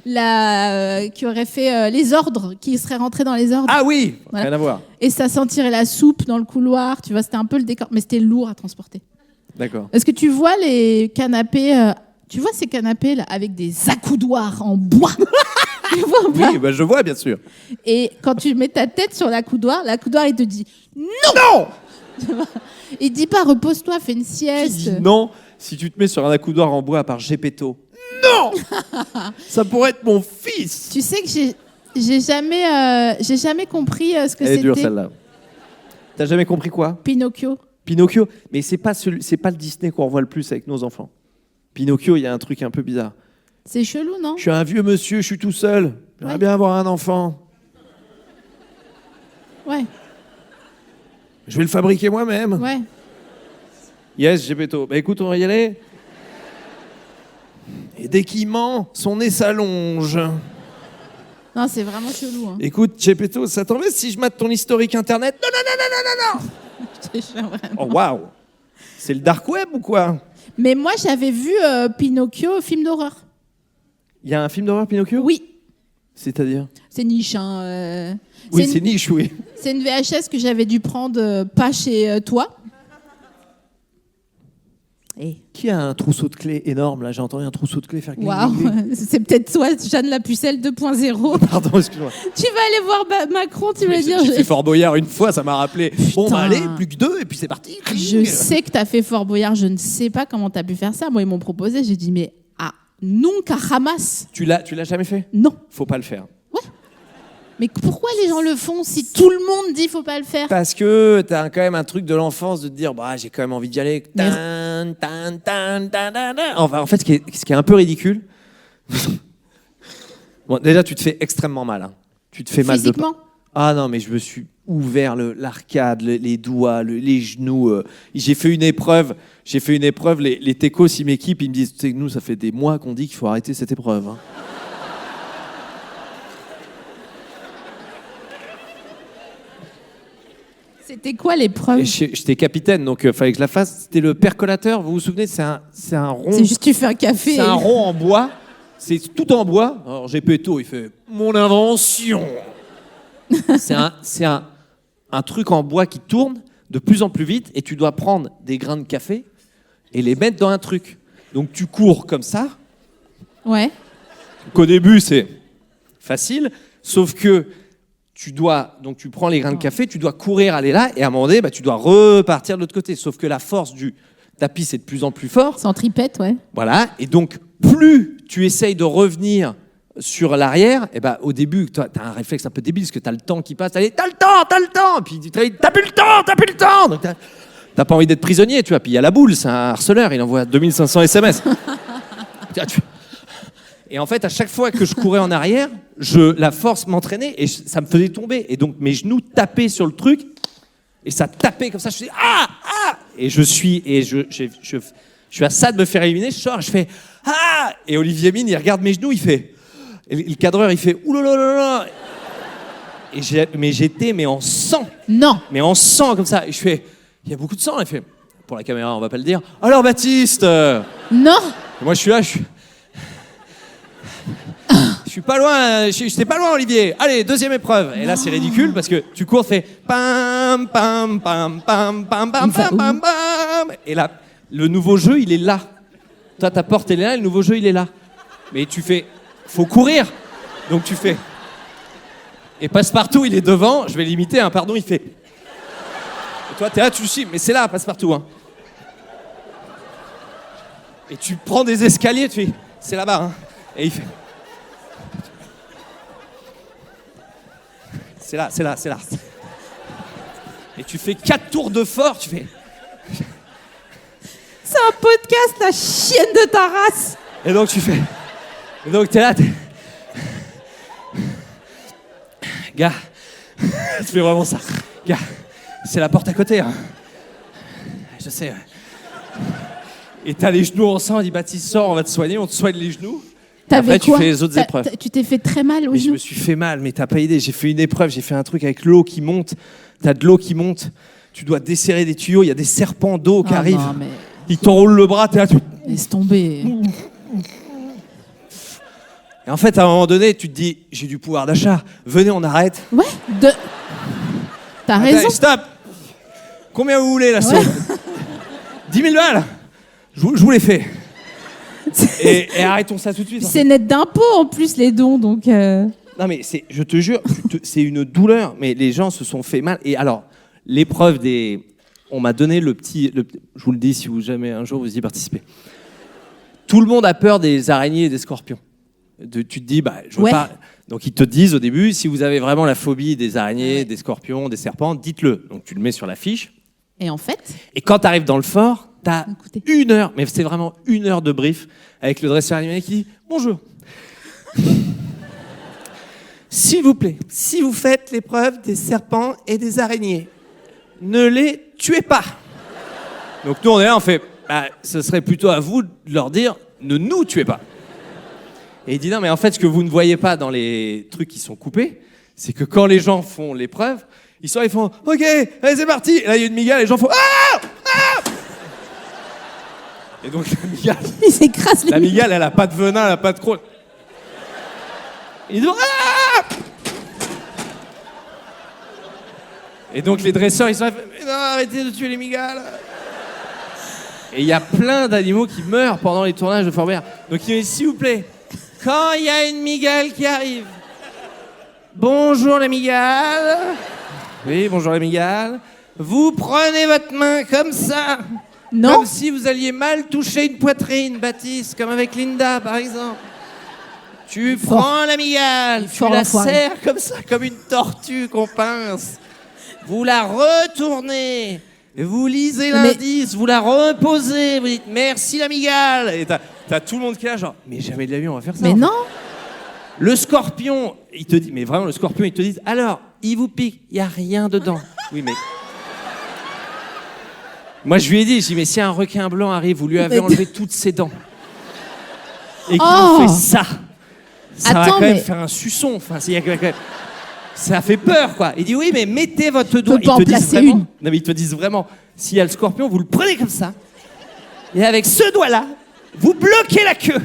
Qui aurait fait les ordres, qui serait rentré dans les ordres. Ah oui, voilà. Rien à voir. Et ça sentirait la soupe dans le couloir, tu vois, c'était un peu le décor, mais c'était lourd à transporter. D'accord. Est-ce que tu vois les canapés, tu vois ces canapés là avec des accoudoirs en bois? Oui, je vois bien sûr. Et quand tu mets ta tête sur l'accoudoir il te dit non. Il dit pas repose-toi, fais une sieste. Qui dit non si tu te mets sur un accoudoir en bois par Gepetto? Non. Ça pourrait être mon fils. Tu sais que j'ai jamais compris ce que c'était. Elle est dure celle-là. T'as jamais compris quoi? Pinocchio. Mais c'est pas le Disney qu'on revoit le plus avec nos enfants. Pinocchio, il y a un truc un peu bizarre. C'est chelou, non? Je suis un vieux monsieur, je suis tout seul. J'aimerais bien avoir un enfant. Ouais. Je vais le fabriquer moi-même. Ouais. Yes, Gepetto. Bah écoute, on va y aller. Et dès qu'il ment, son nez s'allonge. Non, c'est vraiment chelou. Hein. Écoute, Gepetto, ça t'embête si je mate ton historique internet? Non, non, non, non, non, non, non. Je te jure, vraiment. Oh, waouh. C'est le dark web ou quoi? Mais moi, j'avais vu Pinocchio, film d'horreur. Il y a un film d'horreur, Pinocchio? Oui. C'est-à-dire? C'est niche. Hein, Oui, c'est c'est une... niche, oui. c'est une VHS que j'avais dû prendre pas chez toi. Et... Qui a un trousseau de clés énorme, là? J'ai entendu un trousseau de clés faire gling, Waouh, gling, gling. c'est peut-être toi, Jeanne la Pucelle 2.0. Pardon, excuse-moi. Tu vas aller voir Macron, tu vas dire... J'ai fait Fort Boyard une fois, ça m'a rappelé. Bon, bah allez, plus que 2, et puis c'est parti. Je sais que t'as fait Fort Boyard, je ne sais pas comment t'as pu faire ça. Moi, ils m'ont proposé, j'ai dit, mais nunca jamás. Tu l'as jamais fait? Non. Faut pas le faire. Mais pourquoi les gens le font si tout le monde dit faut pas le faire? Parce que t'as quand même un truc de l'enfance de te dire, bah j'ai quand même envie d'y aller. Tan, tan, tan, tan, tan, tan. Enfin, en fait, ce qui est un peu ridicule. Bon, déjà, tu te fais extrêmement mal. Hein. Tu te fais mal de. Physiquement? Ah non, mais je me suis ouvert l'arcade, les doigts, les genoux. J'ai fait une épreuve. Les techos, ils m'équipent, ils me disent, tu sais que nous, ça fait des mois qu'on dit qu'il faut arrêter cette épreuve. Hein. C'était quoi l'épreuve? J'étais capitaine, donc fallait que je la fasse. C'était le percolateur. Vous vous souvenez? C'est un rond. C'est juste tu fais un café. C'est un rond en bois. C'est tout en bois. Alors Gepetto, il fait mon invention. c'est un truc en bois qui tourne de plus en plus vite et tu dois prendre des grains de café et les mettre dans un truc. Donc tu cours comme ça. Ouais. Qu'au début c'est facile, sauf que tu prends les grains de café, tu dois courir, aller là, et à un moment donné, bah, tu dois repartir de l'autre côté. Sauf que la force du tapis, c'est de plus en plus fort. Centripète, ouais. Voilà, et donc, plus tu essayes de revenir sur l'arrière, et bah, au début, tu as un réflexe un peu débile, parce que tu as le temps qui passe, t'as le temps, et puis t'as plus le temps donc t'as pas envie d'être prisonnier, tu vois. Puis il y a la boule, c'est un harceleur, il envoie 2500 SMS. Et en fait, à chaque fois que je courais en arrière, la force m'entraînait et ça me faisait tomber. Et donc, mes genoux tapaient sur le truc et ça tapait comme ça. Je faisais ah. Et je suis à ça de me faire éliminer. Je sors, je fais ah. Et Olivier Mine, il regarde mes genoux, il fait. Et le cadreur, il fait oulala. Et j'étais en sang. Non. Mais en sang comme ça. Et je fais il y a beaucoup de sang. Il fait pour la caméra, on va pas le dire. Alors Baptiste. Non. Et moi, je suis là. Je suis pas loin, j'étais pas loin, Olivier. Allez, deuxième épreuve. Et là, c'est ridicule parce que tu cours, fais pam pam pam pam pam pam pam pam pam. Et là, le nouveau jeu, il est là. Toi, ta porte elle est là, et le nouveau jeu, il est là. Mais tu fais, faut courir. Donc tu fais. Et Passepartout, il est devant. Je vais l'imiter. Pardon, il fait. Et toi, t'es là, tu le suis. Mais c'est là, Passepartout. Hein. Et tu prends des escaliers, tu fais. C'est là-bas. Hein. Et il fait. C'est là. Et tu fais 4 tours de fort, tu fais... C'est un podcast, la chienne de ta race. Et donc tu fais... Et donc t'es là, Gars, tu fais vraiment ça. Gars, c'est la porte à côté. Hein. Je sais. Et t'as les genoux en sang, on dit Baptiste, sors, on va te soigner, on te soigne les genoux. Après, tu fais les autres épreuves. Tu t'es fait très mal aux genoux. Je me suis fait mal, mais t'as pas idée. J'ai fait une épreuve, j'ai fait un truc avec l'eau qui monte. T'as de l'eau qui monte. Tu dois desserrer des tuyaux. Il y a des serpents d'eau qui arrivent. Non, mais... Ils t'enroulent le bras. T'es là. Laisse tomber. Et en fait, à un moment donné, tu te dis, j'ai du pouvoir d'achat. Venez, on arrête. Ouais. T'as raison. Stop. Combien vous voulez la somme? 10 000 balles. Je vous l'ai fait. Et arrêtons ça tout de suite. C'est net d'impôts en plus les dons, donc. Non mais je te jure, c'est une douleur. Mais les gens se sont fait mal. Et alors, l'épreuve on m'a donné le petit. Je vous le dis si vous jamais un jour vous y participez. Tout le monde a peur des araignées et des scorpions. Tu te dis, je veux pas. Donc ils te disent au début, si vous avez vraiment la phobie des araignées, des scorpions, des serpents, dites-le. Donc tu le mets sur la fiche. Et en fait. Et quand tu arrives dans le fort. T'as 1 heure, mais c'est vraiment 1 heure de brief avec le dresseur animalier qui dit « Bonjour. S'il vous plaît, si vous faites l'épreuve des serpents et des araignées, ne les tuez pas. Donc nous, on est là, on fait, bah, ce serait plutôt à vous de leur dire, ne nous tuez pas. Et il dit, non, mais en fait, ce que vous ne voyez pas dans les trucs qui sont coupés, c'est que quand les gens font l'épreuve, ils font, ok, allez, c'est parti. Et là, il y a une migale, les gens font, ah, ah. Et donc, la migale, Il s'écrase les elle a pas de venin, elle a pas de croûte. Ils disent, ah. Et donc, les dresseurs, ils sont là, mais non, arrêtez de tuer les migales. Et il y a plein d'animaux qui meurent pendant les tournages de Fort Boyard. Donc il dit, s'il vous plaît, quand il y a une migale qui arrive, bonjour la migale. Oui, bonjour la migale. Vous prenez votre main comme ça. Non. Comme si vous alliez mal toucher une poitrine, Baptiste, comme avec Linda par exemple. Tu prends la migale, tu la serres comme ça, comme une tortue qu'on pince. Vous la retournez. Vous lisez l'indice, vous la reposez, vous dites merci la migale. Et t'as tout le monde qui est là, genre, mais jamais de la vie on va faire ça. Mais non. Le scorpion, il te dit, mais vraiment le scorpion, il te dit, alors, il vous pique, il n'y a rien dedans. Oui, mais. Moi je lui ai dit, mais si un requin blanc arrive, vous lui avez enlevé toutes ses dents. Et qu'il vous fait ça. Ça va quand même faire un suçon. Enfin, ça fait peur, quoi. Il dit oui, mais mettez votre doigt. Ils te disent vraiment. Non, mais ils te disent vraiment, s'il y a le scorpion, vous le prenez comme ça. Et avec ce doigt-là, vous bloquez la queue.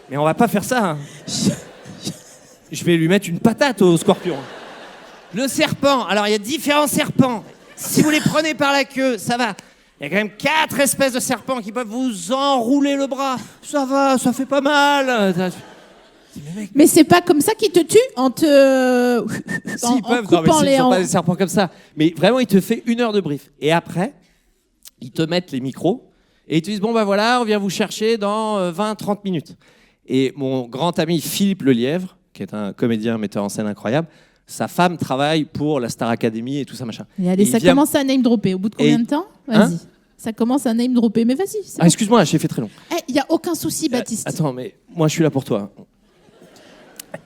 Mais on va pas faire ça. Hein. Je vais lui mettre une patate au scorpion. Le serpent. Alors, il y a différents serpents. Si vous les prenez par la queue, ça va. Il y a quand même 4 espèces de serpents qui peuvent vous enrouler le bras. Ça va, ça fait pas mal. Mais c'est pas comme ça qu'ils te tuent en te. Si, ils peuvent. Non, mais ils sont pas des serpents comme ça. Mais vraiment, il te fait 1 heure de brief. Et après, ils te mettent les micros et ils te disent bon, bah voilà, on vient vous chercher dans 20-30 minutes. Et mon grand ami Philippe Lelièvre, qui est un comédien, metteur en scène incroyable, sa femme travaille pour la Star Academy et tout ça, machin. Et allez, ça commence à name dropper. Au bout de combien de temps ? Vas-y. Ça commence à name dropper, mais vas-y. Ah, excuse-moi, j'ai fait très long. Il n'y a aucun souci, Baptiste. Attends, mais moi, je suis là pour toi.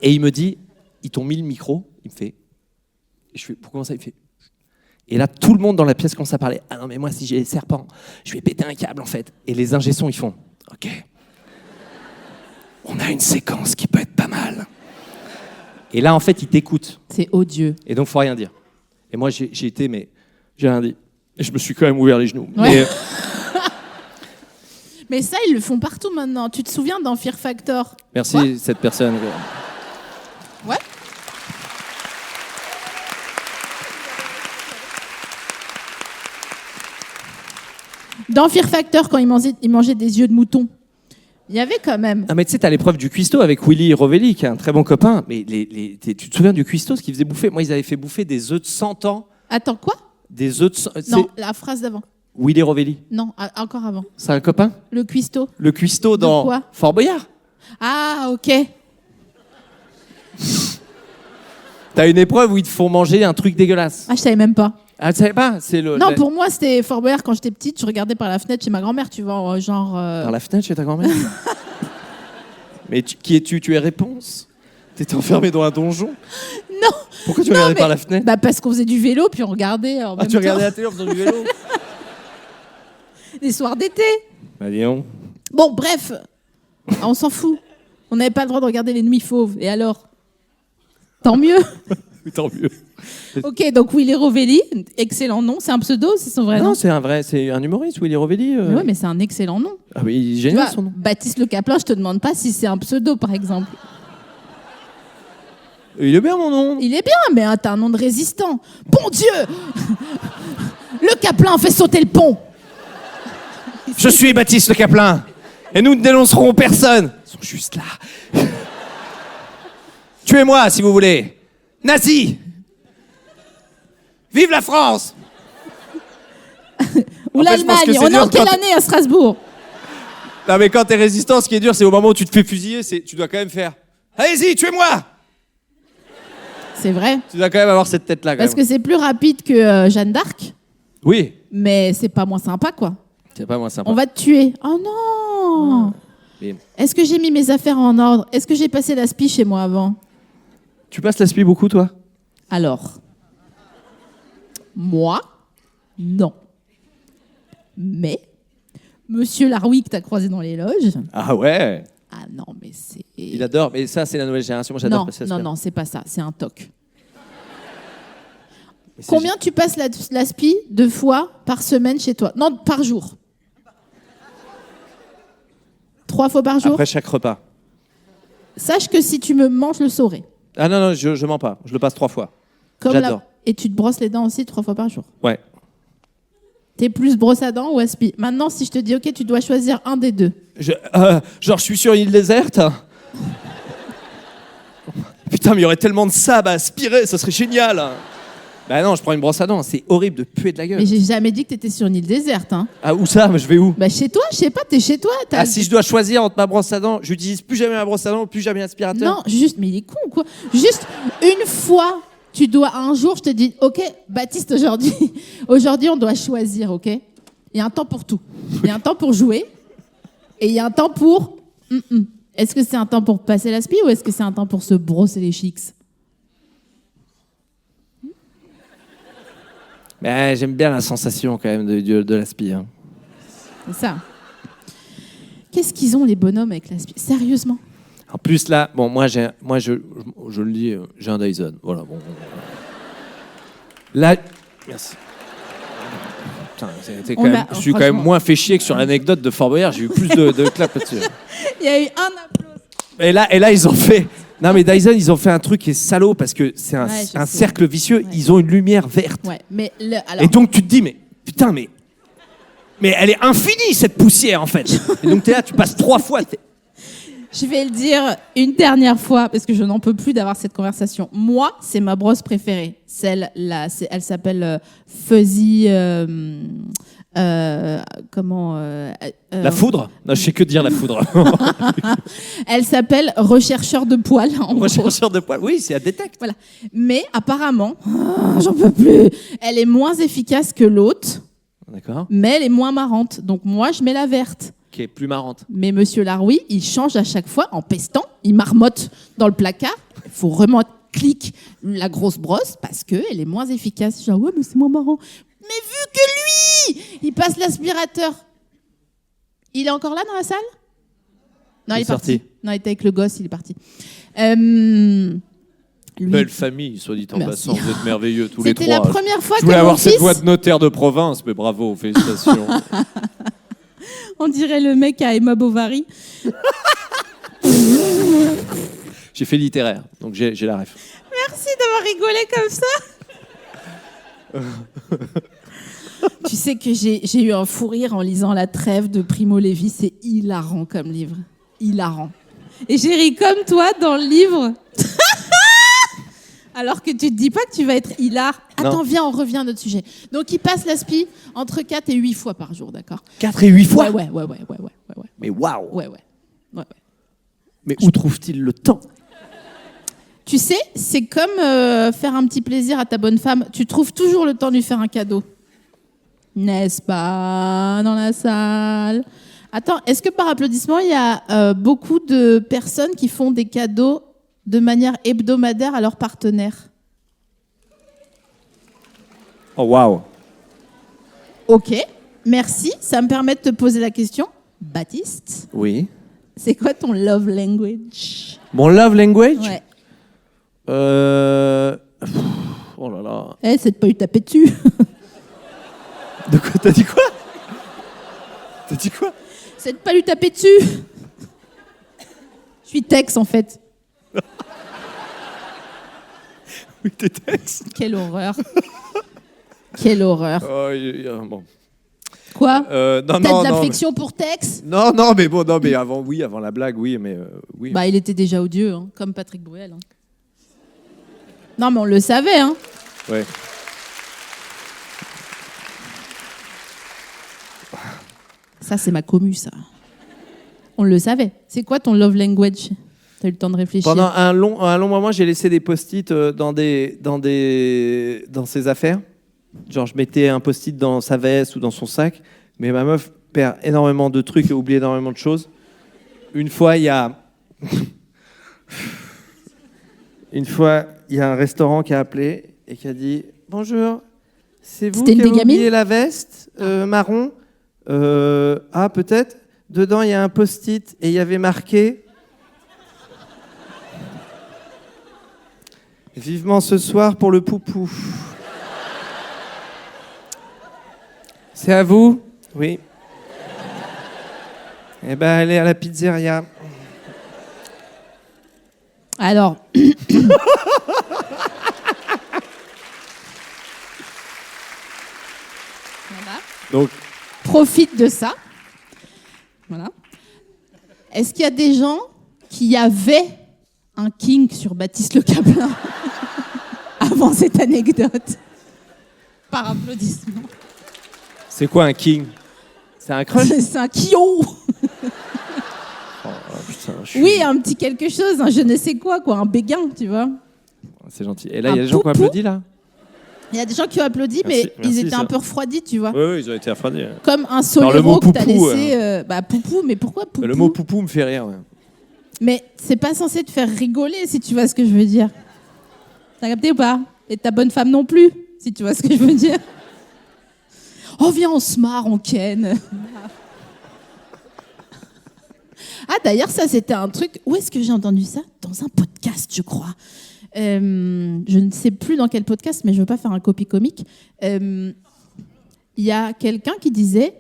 Et il me dit, ils t'ont mis le micro. Il me fait, et je fais, pourquoi ça ? Il fait. Et là, tout le monde dans la pièce commence à parler. Ah non, mais moi, si j'ai les serpents, je vais péter un câble, en fait. Et les ingé-sons, ils font, ok. On a une séquence qui peut être pas mal. Et là, en fait, ils t'écoutent. C'est odieux. Et donc, faut rien dire. Et moi, j'ai été, mais j'ai rien dit. Et je me suis quand même ouvert les genoux. Ouais. Mais ça, ils le font partout maintenant. Tu te souviens dans Fear Factor ? Merci, quoi cette personne. Ouais. Dans Fear Factor, quand ils mangeaient des yeux de mouton, il y avait quand même... Ah mais tu sais, t'as l'épreuve du cuistot avec Willy Rovelli, qui est un très bon copain. Mais tu te souviens du cuistot, ce qu'il faisait bouffer ? Moi, ils avaient fait bouffer des œufs de 100 ans. Attends, quoi ? Des œufs de 100 ans. Non, la phrase d'avant. Willy Rovelli. Non, encore avant. C'est un copain ? Le cuistot. Le cuistot dans quoi ? Fort Boyard. Ah, ok. T'as une épreuve où ils te font manger un truc dégueulasse. Ah, je savais même pas. Ah, tu savais pas ? C'est le. Non, pour moi, c'était Fort Boyard quand j'étais petite. Je regardais par la fenêtre chez ma grand-mère, tu vois, genre... Par la fenêtre chez ta grand-mère. Mais qui es-tu ? Tu es Réponse ? T'étais enfermé dans un donjon ? Non. Pourquoi tu regardais par la fenêtre ? Bah parce qu'on faisait du vélo, puis on regardait en même tu regardais temps. la télé en faisant du vélo ? Les soirs d'été. Bah dis donc. Bon, bref. On s'en fout. On n'avait pas le droit de regarder Les Nuits Fauves. Et alors ? Tant mieux. Tant mieux. Ok, donc Willy Rovelli, excellent nom. C'est un pseudo, c'est son vrai nom ? Non, c'est un humoriste, Willy Rovelli. Oui, mais c'est un excellent nom. Ah oui, il est Tu génial vois, son nom. Baptiste Le Caplin, je te demande pas si c'est un pseudo, par exemple. Il est bien mon nom. Il est bien, mais t'as un nom de résistant. Bon Dieu. Le Caplin fait sauter le pont. Je suis Baptiste Le Caplin. Et nous ne dénoncerons personne. Ils sont juste là. Tuez-moi si vous voulez. Nazi. Vive la France. Ou En fait, je pense l'Allemagne. que c'est On est en dur quelle quand année à Strasbourg ? Non mais quand t'es résistant, ce qui est dur, c'est au moment où tu te fais fusiller, tu dois quand même faire. Allez-y, tuez-moi. C'est vrai. Tu dois quand même avoir cette tête-là. Parce que c'est plus rapide que Jeanne d'Arc, Oui. mais c'est pas moins sympa, quoi. C'est pas moins sympa. On va te tuer. Oh non. Et Est-ce que j'ai mis mes affaires en ordre ? Est-ce que j'ai passé l'aspi chez moi avant ? Tu passes l'aspi beaucoup, toi? Alors, moi, non. Mais, Monsieur Laroui que t'as croisé dans les loges, Ah ouais. ah non, mais c'est... Il adore. Mais ça, c'est la nouvelle génération. Moi, j'adore Non, passer non, l'aspi. non, c'est pas ça, c'est un toc. Mais c'est Combien tu passes l'aspi 2 fois par semaine chez toi? Non, par jour. 3 fois par jour? Après chaque repas. Sache que si tu me manges, je le saurai. Ah non, je mens pas. Je le passe 3 fois. Comme J'adore. Et tu te brosses les dents aussi 3 fois par jour. Ouais. T'es plus brosse à dents ou aspi? Maintenant, si je te dis, ok, tu dois choisir un des deux. Genre, je suis sur une île déserte. Putain, mais il y aurait tellement de sable à aspirer, ça serait génial. Bah non, je prends une brosse à dents. C'est horrible de puer de la gueule. Mais j'ai jamais dit que t'étais sur une île déserte, hein. Ah, où ça? Mais je vais où? Bah chez toi, je sais pas, t'es chez toi. Ah, si je dois choisir entre ma brosse à dents, j'utilise plus jamais ma brosse à dents, plus jamais l'aspirateur. Non, juste, mais il est con ou quoi? Juste une fois, tu dois, un jour, je te dis, ok, Baptiste, aujourd'hui, on doit choisir, ok? Il y a un temps pour tout. Il y a un temps pour jouer et il y a un temps pour... Est-ce que c'est un temps pour passer l'aspi ou est-ce que c'est un temps pour se brosser les chics? Mais j'aime bien la sensation quand même de l'aspi. Hein. C'est ça. Qu'est-ce qu'ils ont les bonhommes avec l'aspi? Sérieusement? En plus là, bon, moi je le dis, j'ai un Dyson. Voilà. Bon. Là, merci. Putain, je suis quand même moins fait chier que sur l'anecdote de Fort Boyard. J'ai eu plus de claps là-dessus. Il y a eu un applaudissement. Et là, ils ont fait. Non, mais Dyson, ils ont fait un truc qui est salaud parce que c'est un sais. cercle vicieux. Ouais. Ils ont une lumière verte. Ouais, mais alors... Et donc tu te dis, mais putain, mais elle est infinie cette poussière en fait. Et donc t'es là, tu passes 3 fois. Je vais le dire une dernière fois parce que je n'en peux plus d'avoir cette conversation. Moi, c'est ma brosse préférée. Elle s'appelle Fuzzy. La foudre? Non, je sais que dire la foudre. Elle s'appelle Rechercheur de poils. Rechercheur de poils. Oui, c'est à détecte. Voilà. Mais apparemment, j'en peux plus. Elle est moins efficace que l'autre, D'accord. mais elle est moins marrante. Donc moi, je mets la verte. Qui est plus marrante. Mais Monsieur Laroui, il change à chaque fois en pestant. Il marmotte dans le placard. Il faut vraiment cliquer la grosse brosse parce qu'elle est moins efficace. Genre, ouais, mais c'est moins marrant. Mais vu que lui, il passe l'aspirateur. Il est encore là dans la salle? Non, il est parti. Non, il était avec le gosse, il est parti. Lui... Belle famille, soit dit en Merci. passant. Vous êtes merveilleux tous les trois. C'était la première fois Je que voulais mon avoir cette fils... voix de notaire de province, mais bravo, félicitations. On dirait le mec à Emma Bovary. J'ai fait littéraire, donc j'ai la ref. Merci d'avoir rigolé comme ça. Tu sais que j'ai eu un fou rire en lisant La Trêve de Primo Levi. C'est hilarant comme livre. Hilarant. Et j'ai ri comme toi dans le livre. Alors que tu te dis pas que tu vas être hilar. Attends, viens, on revient à notre sujet. Donc, il passe l'aspi entre 4 et 8 fois par jour, d'accord? 4 et 8 fois? Ouais. Mais waouh! Ouais. Mais où trouve-t-il le temps? Tu sais, c'est comme faire un petit plaisir à ta bonne femme. Tu trouves toujours le temps de lui faire un cadeau. N'est-ce pas, dans la salle? Attends, est-ce que par applaudissement, il y a beaucoup de personnes qui font des cadeaux de manière hebdomadaire à leurs partenaires? Oh waouh! Ok, merci. Ça me permet de te poser la question. Baptiste, Oui. c'est quoi ton love language? Mon love language? Ouais. Oh là là. C'est de pas eu taper dessus. De quoi? T'as dit quoi? T'as dit quoi? C'est de pas lui taper dessus. Je suis Tex, en fait. Oui, t'es Tex. Quelle horreur. Quelle horreur. Oh, bon. Quoi? Non, T'as non, de non. l'affection pour Tex? Non, mais bon, non, mais avant la blague, oui, mais oui. Bah, il était déjà odieux, hein, comme Patrick Bruel. Hein. Non, mais on le savait, hein. Ouais. Ça, c'est ma commu, ça. On le savait. C'est quoi ton love language? T'as eu le temps de réfléchir. Pendant un long moment, j'ai laissé des post-it dans ses affaires. Genre, je mettais un post-it dans sa veste ou dans son sac. Mais ma meuf perd énormément de trucs et oublie énormément de choses. Une fois, il y a... Une fois, il y a un restaurant qui a appelé et qui a dit « Bonjour, c'est vous C'était une qui avez des gamines oublié la veste marron Ah, peut-être. Dedans, il y a un post-it et il y avait marqué « Vivement ce soir pour le poupou. » C'est à vous ? Oui. Eh ben, allez à la pizzeria. Alors. Voilà. Donc, Profite de ça. Voilà. Est-ce qu'il y a des gens qui avaient un kink sur Baptiste Le Caplin avant cette anecdote? Par applaudissement. c'est quoi un king? C'est un crush? C'est un kio. Putain, je suis- Oui, un petit quelque chose, un je ne sais quoi, un béguin, tu vois. C'est gentil. Et là, il y a Un des gens qui ont poupou. applaudi, là? Il y a des gens qui ont applaudi, Merci, mais merci, ils étaient ça. un peu refroidis, tu vois. Oui, ils ont été affrontés. Comme un Alors, le mot soléro que t'as poupou, laissé. Poupou, mais pourquoi poupou? Le mot poupou me fait rire. Ouais. Mais c'est pas censé te faire rigoler, si tu vois ce que je veux dire. T'as capté ou pas? Et ta bonne femme non plus, si tu vois ce que je veux dire. Oh, viens, on se marre, on ken. Ah, d'ailleurs, ça, c'était un truc... Où est-ce que j'ai entendu ça? Dans un podcast, je crois. Je ne sais plus dans quel podcast, mais je veux pas faire un copie comique. Il y a quelqu'un qui disait,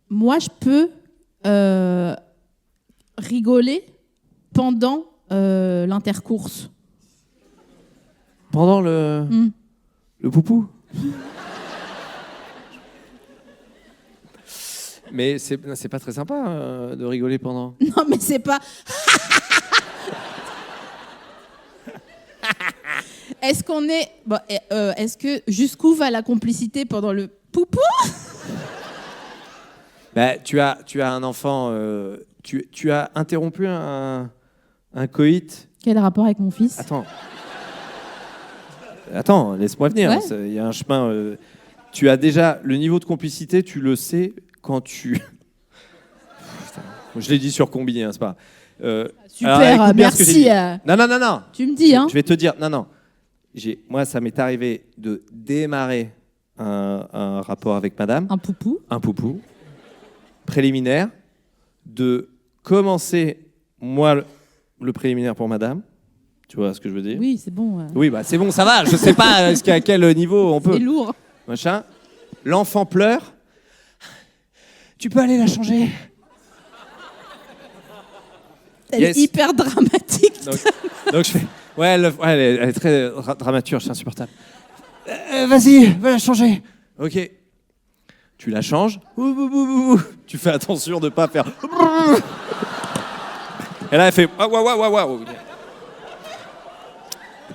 moi, je peux rigoler pendant l'intercourse. Pendant le poupou. Mais c'est pas très sympa de rigoler pendant. Non, mais c'est pas... Est-ce qu'on est... Bon, est-ce que jusqu'où va la complicité pendant le poupou? Bah, tu as un enfant. Tu as interrompu un coït. Quel rapport avec mon fils? Attends, laisse-moi venir. Ouais. Il y a un chemin. Tu as déjà le niveau de complicité, tu le sais quand tu. Putain, je l'ai dit sur combiné, hein, c'est pas. Super, alors, écoute bien ce que j'ai merci. dit. Non. Tu me dis, hein? Je vais te dire, non. Moi, ça m'est arrivé de démarrer un rapport avec madame, Un poupou. un poupou, préliminaire, de commencer, moi, le préliminaire pour madame. Tu vois ce que je veux dire? Oui, c'est bon. Oui, bah c'est bon, ça va. Je sais pas à quel niveau on peut. C'est lourd. Machin. L'enfant pleure. Tu peux aller la changer. Elle Yes. est hyper dramatique. Donc je fais. Ouais, elle est très dramaturge, c'est insupportable. Vas-y, va la changer. Ok. Tu la changes. Tu fais attention de pas faire. Et là, elle fait. Waouh.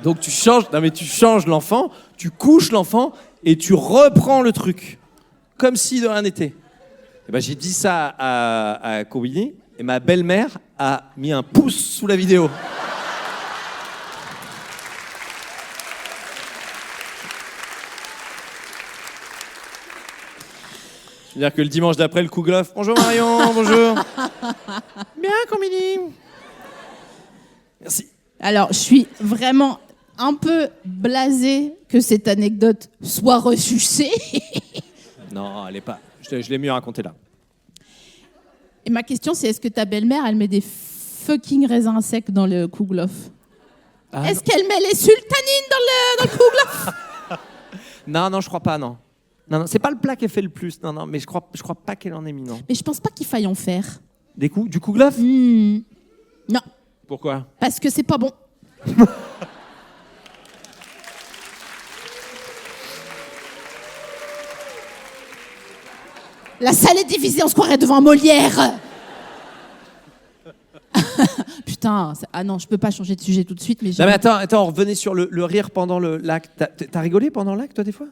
Donc tu changes. Non mais tu changes l'enfant, tu couches l'enfant et tu reprends le truc, comme si de rien n'était. Et ben j'ai dit ça à Combini et ma belle-mère a mis un pouce sous la vidéo. C'est-à-dire que le dimanche d'après, le Kouglof. Bonjour Marion, bonjour. Bien, Combini. Merci. Alors, je suis vraiment un peu blasée que cette anecdote soit ressucée. Non, elle est pas. Je l'ai mieux raconté là. Et ma question, c'est est-ce que ta belle-mère, elle met des fucking raisins secs dans le kouglof? Ah, Est-ce qu'elle met les sultanines dans le kouglof? non, je crois pas, non. Non, c'est pas le plat qui fait le plus. Non, mais je crois pas qu'elle en ait mis, non. Mais je pense pas qu'il faille en faire. Des coups, du Kouglof? Non, Pourquoi? parce que c'est pas bon. La salle est divisée, on se croirait devant un Molière. Putain, ah non, je peux pas changer de sujet tout de suite, mais Non, mais attends, revenez sur le rire pendant l'acte. T'as rigolé pendant l'acte, toi, des fois?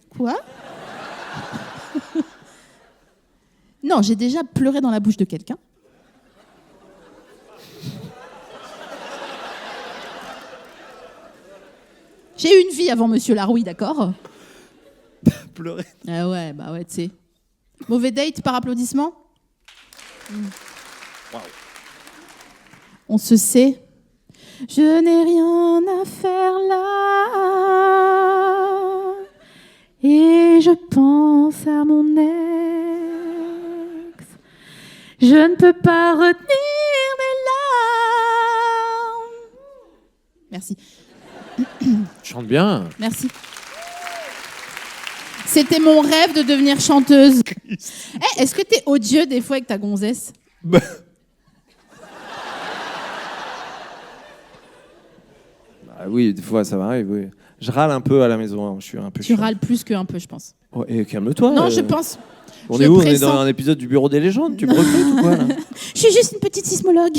Quoi? Non, j'ai déjà pleuré dans la bouche de quelqu'un. J'ai eu une vie avant Monsieur Larouille, d'accord? Pleurer. Ah ouais, bah ouais, tu sais. Mauvais date par applaudissement? On se sait. Je n'ai rien à faire là. Et je pense à mon ex. Je ne peux pas retenir mes larmes. Merci. Tu chantes bien. Merci. C'était mon rêve de devenir chanteuse. Est-ce que t'es odieux des fois avec ta gonzesse? Oui, des fois, ça m'arrive, oui. Je râle un peu à la maison, hein. Je suis un peu Tu chiant. râles plus qu'un peu, je pense. Oh, et calme-toi. Non, je pense. On je est où? On est pressens. dans un épisode du Bureau des légendes. Tu me recrutes ou quoi là? Je suis juste une petite sismologue.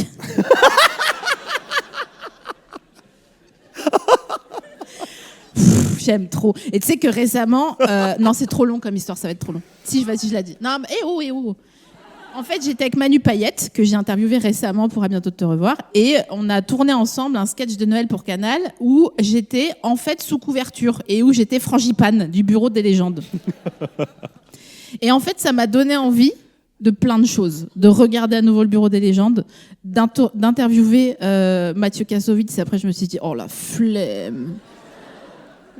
J'aime trop. Et tu sais que récemment... non, c'est trop long comme histoire, ça va être trop long. Si, vas-y, je la dis. Non, mais oh. En fait, j'étais avec Manu Payette, que j'ai interviewé récemment pour À bientôt de te revoir. Et on a tourné ensemble un sketch de Noël pour Canal où j'étais en fait sous couverture et où j'étais frangipane du Bureau des légendes. Et en fait, ça m'a donné envie de plein de choses. De regarder à nouveau le Bureau des légendes, d'interviewer Mathieu Kassovitz. Et après, je me suis dit, oh la flemme.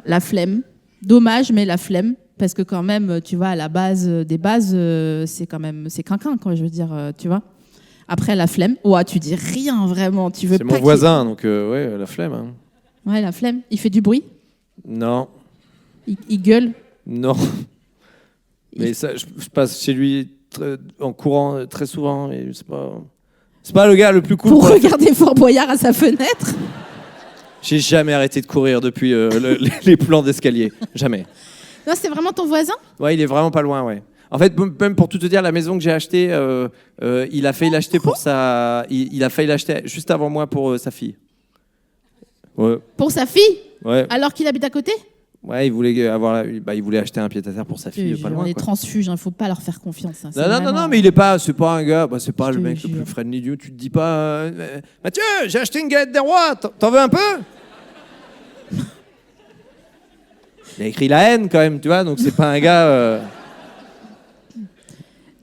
La flemme. Dommage, mais la flemme. Parce que quand même, tu vois, à la base des bases, c'est quinquin, quoi, je veux dire, tu vois. Après, la flemme. Ouais, tu dis rien, vraiment. Tu veux C'est pas mon voisin, donc ouais, la flemme. Hein. Ouais, la flemme. Il fait du bruit. Non, Il gueule. non. Mais ça, je passe chez lui en courant très souvent. Et c'est pas le gars le plus cool. Pour quoi. regarder Fort Boyard à sa fenêtre. J'ai jamais arrêté de courir depuis les plans d'escalier. Jamais. Non, c'est vraiment ton voisin? Ouais, il est vraiment pas loin, ouais. En fait, même pour tout te dire, la maison que j'ai achetée, il a failli l'acheter pour sa... Il a failli l'acheter juste avant moi pour sa fille. Ouais. Pour sa fille? Ouais. Alors qu'il habite à côté? Ouais, il voulait il voulait acheter un pied-à-terre pour sa fille, pas loin. On est quoi. transfuges, il faut pas leur faire confiance. Hein. Non, mais il est pas, c'est pas un gars, c'est pas Je le te mec le jure. plus friendly du. Tu te dis pas, Mathieu, j'ai acheté une galette des rois, t'en veux un peu? Il a écrit la haine quand même, tu vois, donc c'est pas un gars.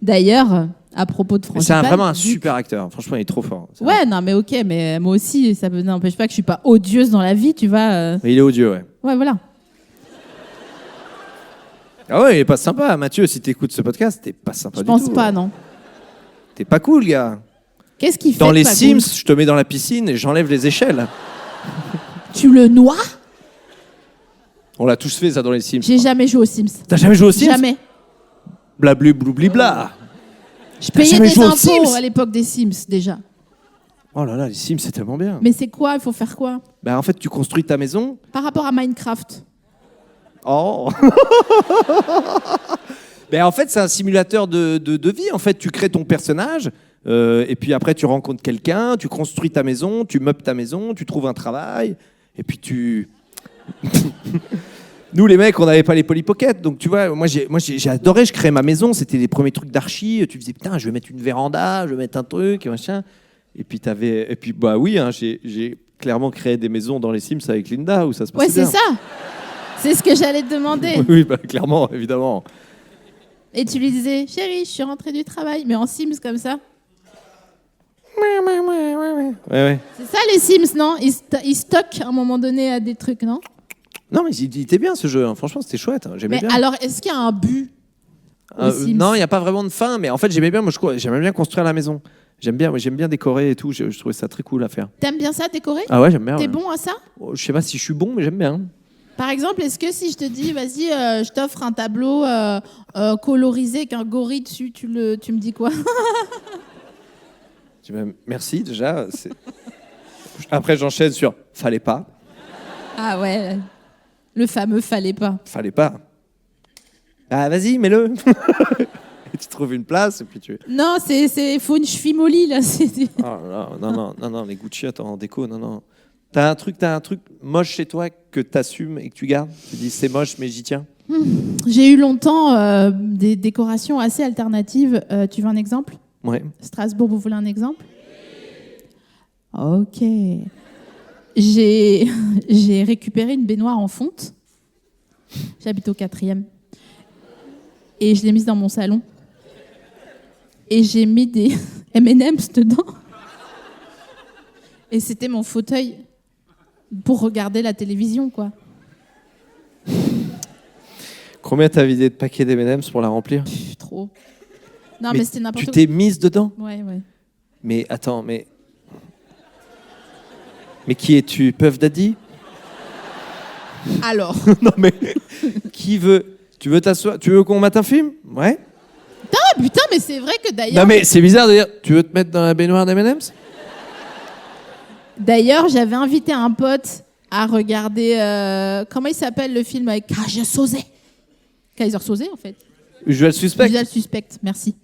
D'ailleurs, à propos de Mais c'est Frangipane... vraiment un super acteur. Franchement, il est trop fort. C'est Ouais, non, mais ok, mais moi aussi, ça n'empêche pas que je suis pas odieuse dans la vie, tu vois. Mais il est odieux, ouais. Ouais, voilà. Ah ouais, il est pas sympa, Mathieu. Si t'écoutes ce podcast, t'es pas sympa Je du tout. pense pas, non. T'es pas cool, gars. Qu'est-ce qu'il fait Dans de les pas Sims, cool? je te mets dans la piscine et j'enlève les échelles. Tu le noies? On l'a tous fait ça dans les Sims. J'ai jamais joué aux Sims. T'as jamais joué aux Sims? Jamais. Blablu, bloubli, bla. Je payais jamais des joué aux impôts Sims? à l'époque des Sims, déjà. Oh là là, les Sims, c'est tellement bien. Mais c'est quoi? Il faut faire quoi? En fait, tu construis ta maison. Par rapport à Minecraft. Oh. En fait, c'est un simulateur de vie. En fait, tu crées ton personnage. Et puis après, tu rencontres quelqu'un, tu construis ta maison, tu meubles ta maison, tu trouves un travail. Et puis tu... Nous, les mecs, on n'avait pas les Polly Pocket. Donc, tu vois, moi, j'ai adoré. Je créais ma maison. C'était les premiers trucs d'archi. Tu faisais, putain, je vais mettre une véranda, je vais mettre un truc, et machin. Et puis, bah oui, hein, j'ai clairement créé des maisons dans les Sims avec Linda où ça se passait Ouais, c'est bien. ça. C'est ce que j'allais te demander. Oui, bah, clairement, évidemment. Et tu lui disais, chérie, je suis rentrée du travail, mais en Sims comme ça. Ouais. C'est ça les Sims, non? Ils stockent à un moment donné à des trucs, non? Non, mais il était bien ce jeu. Hein. Franchement, c'était chouette. Hein. J'aimais Mais bien. alors, est-ce qu'il y a un but aux Sims? Non, il n'y a pas vraiment de fin. Mais en fait, j'aimais bien. J'aimais bien construire la maison. J'aime bien décorer et tout. Je trouvais ça très cool à faire. T'aimes bien ça, décorer? Ah ouais, j'aime bien. T'es Ouais. bon à ça? Je sais pas si je suis bon, mais j'aime bien. Par exemple, est-ce que si je te dis, vas-y, je t'offre un tableau colorisé avec un gorille dessus, tu me dis quoi? Je dis, merci déjà. Après, j'enchaîne sur fallait pas. Ah ouais, le fameux fallait pas. Fallait pas. Ah, vas-y, mets-le. Et tu trouves une place et puis tu. Non, faut une cheville molly là. Oh, non, les Gucci en déco, non. T'as un truc moche chez toi que t'assumes et que tu gardes. Tu dis c'est moche, mais j'y tiens. J'ai eu longtemps des décorations assez alternatives. Tu veux un exemple? Ouais. Strasbourg, vous voulez un exemple? Ok. J'ai récupéré une baignoire en fonte. J'habite au 4e. Et je l'ai mise dans mon salon. et j'ai mis des M&M's dedans. Et c'était mon fauteuil pour regarder la télévision, quoi. Combien t'as vidé de paquets d'M&M's pour la remplir? Trop. Non, mais c'était n'importe Tu quoi. t'es mise dedans? Ouais. Mais attends, mais qui es-tu? Puff Daddy? Alors, Non mais qui veut? Tu veux t'asseoir? Tu veux qu'on mate un film? Ouais. ah putain, mais c'est vrai que d'ailleurs... Non mais c'est bizarre de dire. Tu veux te mettre dans la baignoire d'M&M's? D'ailleurs, j'avais invité un pote à regarder... comment il s'appelle le film avec Kaiser Soze? Kaiser Soze, en fait. Usual Suspect. Usual Suspect, merci.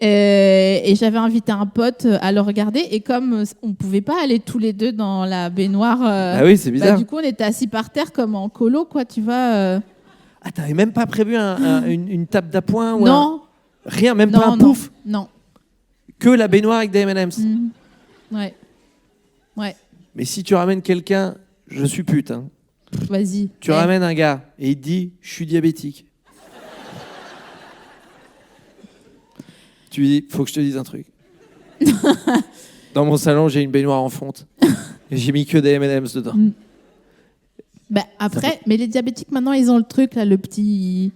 Et j'avais invité un pote à le regarder. Et comme on pouvait pas aller tous les deux dans la baignoire... Ah oui, c'est bizarre. du coup, on était assis par terre comme en colo, quoi, tu vois. Ah, t'avais même pas prévu une table d'appoint ou Non. Rien, même Non, pas un non, pouf. non. Que la baignoire avec des M&M's. Ouais. Ouais. Mais si tu ramènes quelqu'un, je suis pute. Hein. Vas-y. Tu ramènes un gars et il te dit je suis diabétique. Tu lui dis faut que je te dise un truc. Dans mon salon, j'ai une baignoire en fonte. Et j'ai mis que des M&M's dedans. Bah, après, mais les diabétiques maintenant, ils ont le truc là, le petit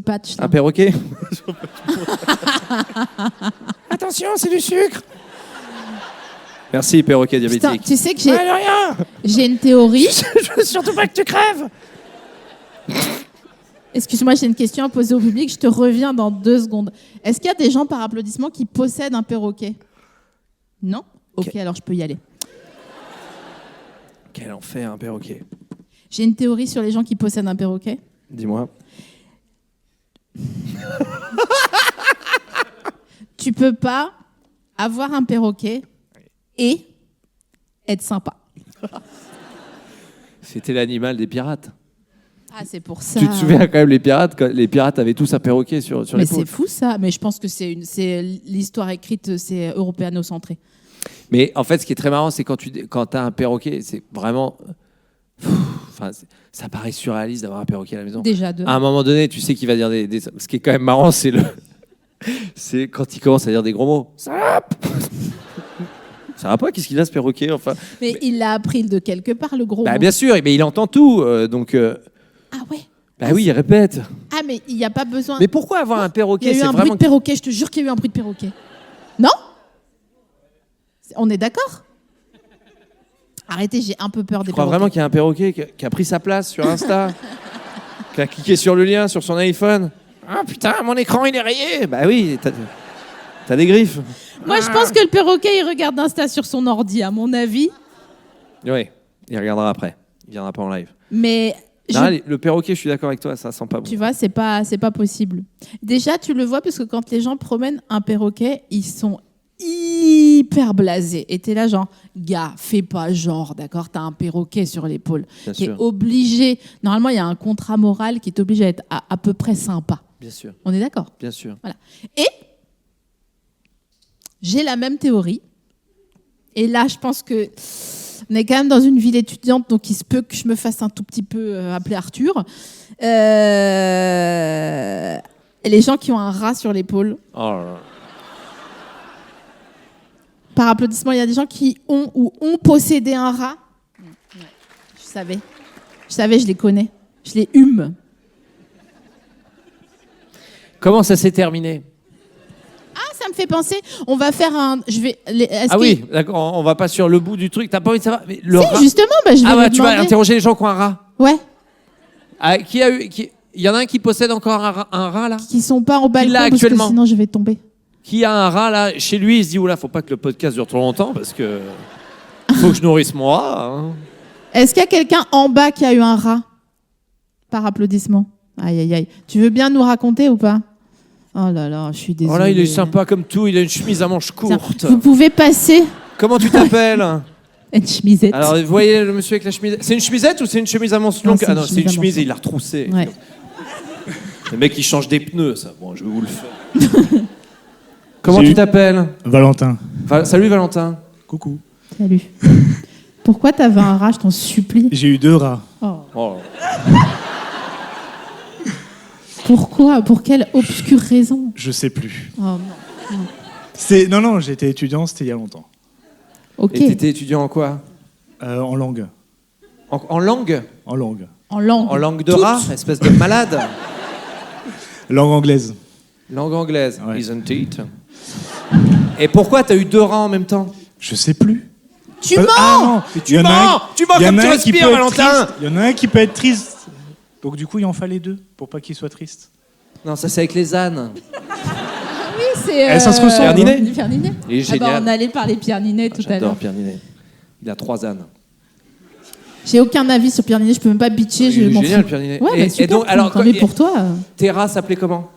patch. Là. Un perroquet. Attention, c'est du sucre. Merci, perroquet diabétique. Putain, tu sais que rien. j'ai une théorie. Je veux surtout pas que tu crèves. Excuse-moi, j'ai une question à poser au public. Je te reviens dans 2 secondes. Est-ce qu'il y a des gens par applaudissement qui possèdent un perroquet? Non? Ok, alors je peux y aller. Quel enfer, un perroquet. J'ai une théorie sur les gens qui possèdent un perroquet. Dis-moi. Tu peux pas avoir un perroquet et être sympa. C'était l'animal des pirates. Ah, c'est pour ça. Tu te souviens quand même, les pirates, quand les pirates avaient tous un perroquet sur Mais l'épaule. c'est fou ça. Mais je pense que c'est l'histoire écrite, c'est européano-centré. Mais en fait, ce qui est très marrant, c'est quand tu as un perroquet, c'est vraiment... Enfin, ça paraît surréaliste d'avoir un perroquet à la maison. Déjà deux. À un moment donné, tu sais qu'il va dire des... Ce qui est quand même marrant, c'est quand il commence à dire des gros mots. Ça va Ça va pas? Qu'est-ce qu'il a, ce perroquet, enfin? Mais il l'a appris de quelque part, le gros Bah, mot. bien sûr, mais il entend tout, donc... Ah ouais. Bah oui, il répète. Ah, mais il n'y a pas besoin... Mais pourquoi avoir un Il y perroquet? a eu C'est un bruit vraiment... de perroquet, je te jure qu'il y a eu un bruit de perroquet. Non? On est d'accord? Arrêtez, j'ai un peu peur des Je crois perroquets. vraiment qu'il y a un perroquet qui a pris sa place sur Insta, qui a cliqué sur le lien sur son iPhone. Ah putain, mon écran il est rayé. Bah oui, t'as des griffes. Moi, je pense que le perroquet, il regarde Insta sur son ordi, à mon avis. Oui, il regardera après. Il viendra pas en live. Mais Non, le perroquet, je suis d'accord avec toi, ça sent pas bon. tu vois, c'est pas possible. Déjà, tu le vois parce que quand les gens promènent un perroquet, ils sont hyper blasés. Et t'es là genre, gars, fais pas genre, d'accord? T'as un perroquet sur l'épaule. Bien T'es sûr. obligé. Normalement, il y a un contrat moral qui est obligé à être à peu près sympa. Bien sûr, On est d'accord? bien sûr. Voilà. Et j'ai la même théorie. Et là, je pense que on est quand même dans une ville étudiante, donc il se peut que je me fasse un tout petit peu appeler Arthur. Les gens qui ont un rat sur l'épaule. Oh là là. Par applaudissement, il y a des gens qui ont ou ont possédé un rat. Je savais, je les connais. Je les hume. Comment ça s'est terminé? Ah, ça me fait penser, on va faire un... Ah oui, d'accord, on va pas sur le bout du truc. T'as pas envie de savoir? Mais le Si, rat... justement, bah, je vais Ah lui bah tu vas demander. interroger les gens qui ont un rat. Ouais, Ah, il y en a un qui possède encore un rat là? qui sont pas au balcon l'a parce que actuellement. sinon je vais tomber. Qui a un rat là chez lui, il se dit oula, faut pas que le podcast dure trop longtemps parce que faut que je nourrisse mon rat. Hein. Est-ce qu'il y a quelqu'un en bas qui a eu un rat? Par applaudissement. Aïe, aïe, aïe. Tu veux bien nous raconter ou pas? Oh là là, je suis désolée. Oh là, il est sympa comme tout, il a une chemise à manches Tiens, courtes. vous pouvez passer Comment tu t'appelles? une chemisette. Alors, vous voyez le monsieur avec la chemise. C'est une chemisette ou c'est une chemise à manches longues? c'est Ah une non, c'est une chemise à chemise manches et il l'a retroussée. Ouais. Le mec, il change des pneus, ça. Bon, je vais vous le faire. Comment tu t'appelles? Valentin. Salut Valentin. Coucou. Salut. Pourquoi t'avais un rat, je t'en supplie? J'ai eu 2 rats. Oh. Oh. Pourquoi? Pour quelle obscure raison? Je sais plus. Oh non. Non, j'étais étudiant, c'était il y a longtemps. Ok. Et t'étais étudiant en quoi? En langue. En langue? En langue. En langue. En langue de rat, espèce de malade. Langue anglaise. Langue anglaise, Ouais. isn't it? Et pourquoi t'as eu 2 rangs en même temps? Je sais plus. Tu mens. non. Tu mens Il y en comme a tu un qui respires, peut être Valentin. triste. Il y en a un qui peut être triste. Donc du coup, il en fallait 2 pour pas qu'il soit triste. Non, ça c'est avec les ânes. Oui, c'est. Ça se ressemble. Pierre Ninet. Pierre Ninet. Il est Ah bah, génial. on allait parler Pierre Ninet tout à l'heure. J'adore Pierre Ninet. Il a 3 ânes. J'ai aucun avis sur Pierre Ninet, je peux même pas bitcher, je Il est m'en génial, fous. Pierre Ninet. Ouais, bah, super, donc, alors, tant mieux pour toi. tes rats s'appelaient comment?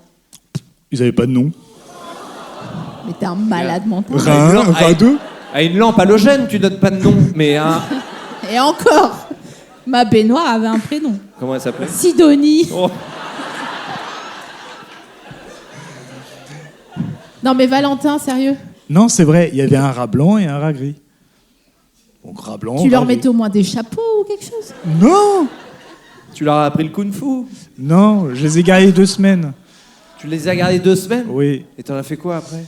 Ils avaient pas de nom. Mais t'es un malade mental. Rin 1, Rin 2. À une lampe halogène, tu donnes pas de nom, mais un. Et encore, ma baignoire avait un prénom. Comment elle s'appelait? Sidonie. Oh. Non mais Valentin, sérieux. Non, c'est vrai, il y avait un rat blanc et un rat gris. Donc rat blanc. Tu leur rat gris. mettais au moins des chapeaux ou quelque chose? Non. Tu leur as appris le kung-fu. Non, je les ai gardés 2 semaines. Tu les as gardés 2 semaines. Oui. Et t'en as fait quoi après?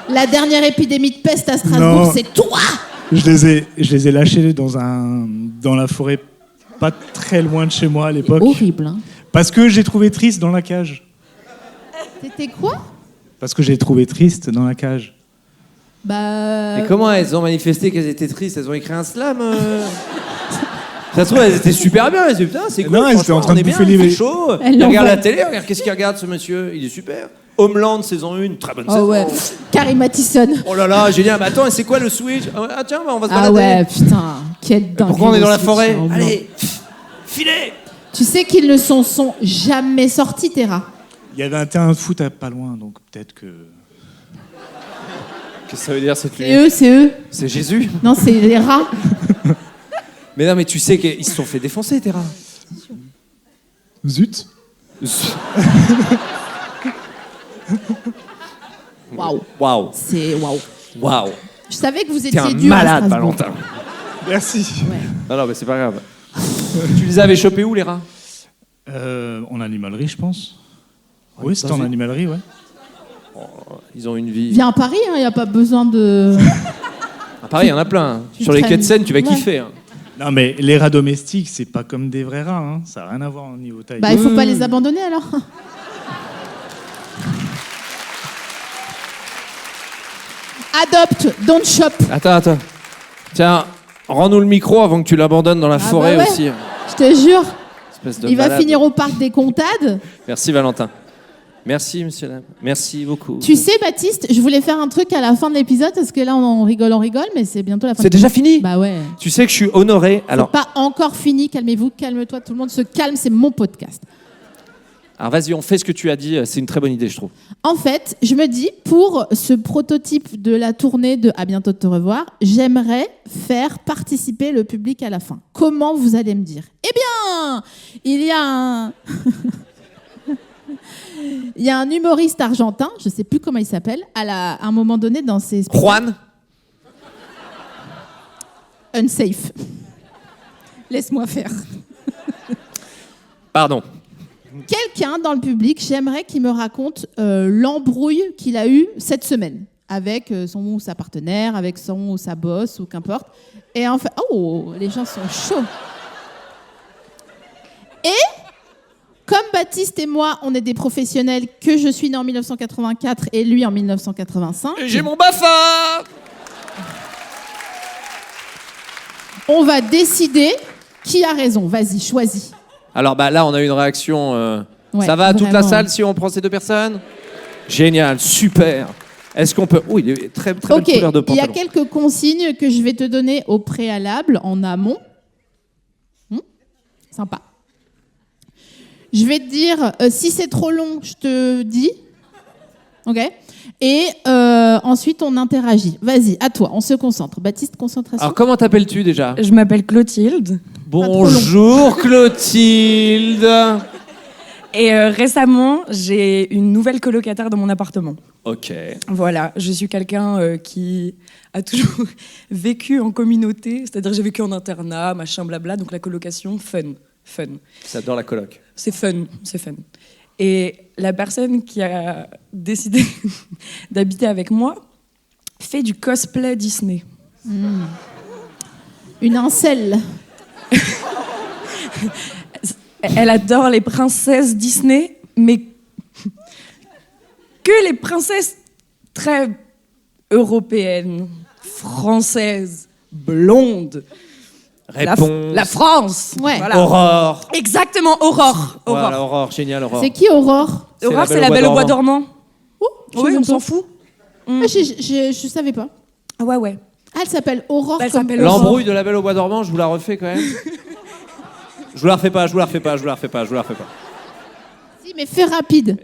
La dernière épidémie de peste à Strasbourg, Non. c'est toi. Je les ai lâchés dans la forêt pas très loin de chez moi à l'époque. Horrible, hein. Parce que j'ai trouvé triste dans la cage. C'était quoi? Parce que j'ai trouvé triste dans la cage. Bah. Et comment elles ont manifesté qu'elles étaient tristes? Elles ont écrit un slam Ça se trouve, elles étaient super bien. Elles disaient, putain, c'est cool. Non, elles étaient en franchement, train de on est bien, bouffer il les- fait chaud. Elles Il regarde l'envoient. la télé, regarde qu'est-ce qu'il regarde ce monsieur. Il est super. Homeland, saison 1, très bonne Oh saison. ouais. Carrie Mathison. Oh là là, génial. Mais attends, et c'est quoi le switch? Ah tiens, bah, on va se Ah balader. ouais, putain, quelle dingue. Pourquoi on est dans la forêt? Allez, filez. Tu sais qu'ils ne sont jamais sortis, tes rats. Il y avait un terrain de foot à pas loin, donc peut-être que. Qu'est-ce que ça veut dire cette C'est eux, c'est eux. C'est Jésus. Non, c'est les rats. Mais non, mais tu sais qu'ils se sont fait défoncer, tes rats. Zut. Waouh. Waouh, C'est waouh. waouh. Je savais que vous T'es étiez un dur à malade, Strasbourg. Valentin. Merci. Ouais. Non, non, mais c'est pas grave. Tu les avais chopés où, les rats? En animalerie, je pense. Oui, c'était en dans une- animalerie, ouais. Ils ont une vie. Viens à Paris, il n'y a pas besoin de. Ah, pareil, il y en a plein. Hein. Tu Sur les traînes. quais de Seine, tu vas Ouais. kiffer. Hein. Non, mais les rats domestiques, c'est pas comme des vrais rats, hein. Ça n'a rien à voir au niveau taille. Bah, il faut pas les abandonner alors. Adopte, don't shop. Attends. Tiens, rends-nous le micro avant que tu l'abandonnes dans la forêt bah ouais. aussi. Je te jure, Espèce de il va malade. finir au parc des Comtades. Merci, Valentin. Merci, monsieur Lab. Merci beaucoup. Tu sais, Baptiste, je voulais faire un truc à la fin de l'épisode parce que là, on rigole, mais c'est bientôt la fin. C'est de déjà fini? Bah ouais. Tu sais que je suis honoré. Alors, Pas encore fini, calmez-vous, calme-toi, tout le monde se calme, c'est mon podcast. vas-y, on fait ce que tu as dit. C'est une très bonne idée, je trouve. En fait, je me dis, pour ce prototype de la tournée de À bientôt de te revoir, j'aimerais faire participer le public à la fin. Comment vous allez me dire? Eh bien, il y a un... il y a un humoriste argentin, je ne sais plus comment il s'appelle, à un moment donné dans ses... Juan? Unsafe. Laisse-moi faire. Pardon. Quelqu'un dans le public, j'aimerais qu'il me raconte l'embrouille qu'il a eue cette semaine avec son ou sa partenaire, avec son ou sa boss ou qu'importe. Et en fait, oh, les gens sont chauds. Et comme Baptiste et moi, on est des professionnels, que je suis né en 1984 et lui en 1985, J'ai mon BAFA! on va décider qui a raison. Vas-y, choisis. Alors là, on a une réaction. Ouais, ça va, toute la vraiment. salle, si on prend ces 2 personnes? Génial, super. Est-ce qu'on peut... Oh, il est très belle Ok, couleur de il y a pantalon. quelques consignes que je vais te donner au préalable, en amont. Sympa. Je vais te dire, si c'est trop long, je te dis. Ok. Et ensuite, on interagit. Vas-y, à toi, on se concentre. Baptiste, concentration. Alors, comment t'appelles-tu déjà? Je m'appelle Clotilde Bonjour Clotilde. et récemment, j'ai une nouvelle colocataire dans mon appartement. Ok. Voilà, je suis quelqu'un qui a toujours vécu en communauté, c'est-à-dire j'ai vécu en internat, machin, blabla, donc la colocation, fun. J'adore la coloc. C'est fun, c'est fun. Et la personne qui a décidé d'habiter avec moi fait du cosplay Disney. Une incel. Elle adore les princesses Disney, mais que les princesses très européennes, françaises, blondes. Réponse. La France. Ouais. Voilà. Aurore. Exactement, Aurore. Voilà, Aurore, génial, Aurore. C'est qui Aurore? Aurore, c'est la Belle au bois dormant. Je Oui, sais on même s'en pas. fout. Ah, je savais pas. Ah ouais. Ah, elle s'appelle Aurore. Elle comme- s'appelle L'embrouille de la Belle au bois dormant, je vous la refais quand même. Je vous la refais pas. Si, mais fais rapide.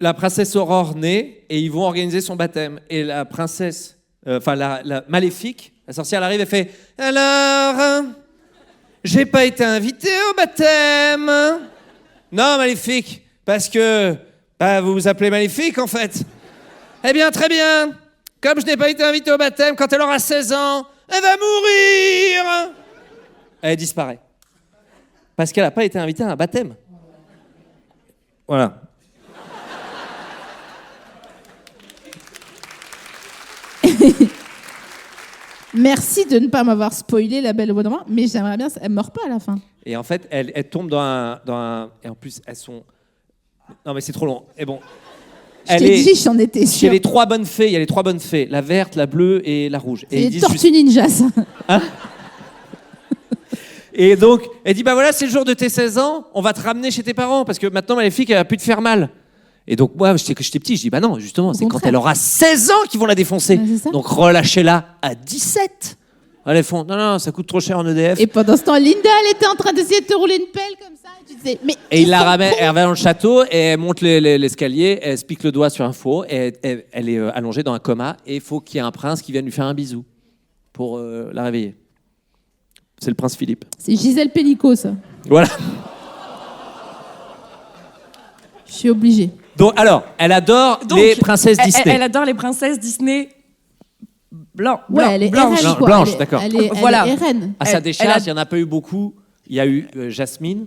La princesse Aurore naît et ils vont organiser son baptême. Et la princesse, la maléfique, la sorcière, elle arrive et fait « Alors, j'ai pas été invitée au baptême ?» Non, maléfique, parce que vous vous appelez maléfique en fait. Eh bien, très bien. Comme je n'ai pas été invitée au baptême, quand elle aura 16 ans, elle va mourir. Elle disparaît. Parce qu'elle n'a pas été invitée à un baptême. Voilà. Merci de ne pas m'avoir spoilé la Belle au bois dormant, mais j'aimerais bien. Elle meurt pas à la fin. Et en fait, elle tombe dans un... Et en plus, elles sont... Non, mais c'est trop long. Et bon... Je t'ai dit, j'en étais Il y sûre. a les 3 bonnes fées, la verte, la bleue et la rouge. C'est Et ils les disent Tortues Ninja, ça. Et donc, elle dit, bah voilà, c'est le jour de tes 16 ans, on va te ramener chez tes parents, parce que maintenant, Maléfique, elle va plus te faire mal. Et donc, moi, j'étais petit, je dis, bah non, justement, c'est quand contraire. elle aura 16 ans qu'ils vont la défoncer. Ouais, c'est ça. Donc, relâchez-la à 17. Elles font, non, ça coûte trop cher en EDF. Et pendant ce temps, Linda, elle était en train d'essayer de te rouler une pelle comme ça. Et tu disais, mais Et il la sont ramène, cons. elle va dans le château, et elle monte l'escalier, elle se pique le doigt sur un faux, et elle est allongée dans un coma, et il faut qu'il y ait un prince qui vienne lui faire un bisou pour la réveiller. C'est le prince Philippe. C'est Gisèle Pellico, ça. Voilà. Je suis obligée. Donc, alors, elle adore Donc, les princesses Disney. Elle adore les princesses Disney blanches. Ouais, elle est blanches. RN, quoi. Blanche, Elle est- d'accord. Elle est Voilà. RN. À sa elle décharge, a- il n'y en a pas eu beaucoup. Il y a eu Jasmine,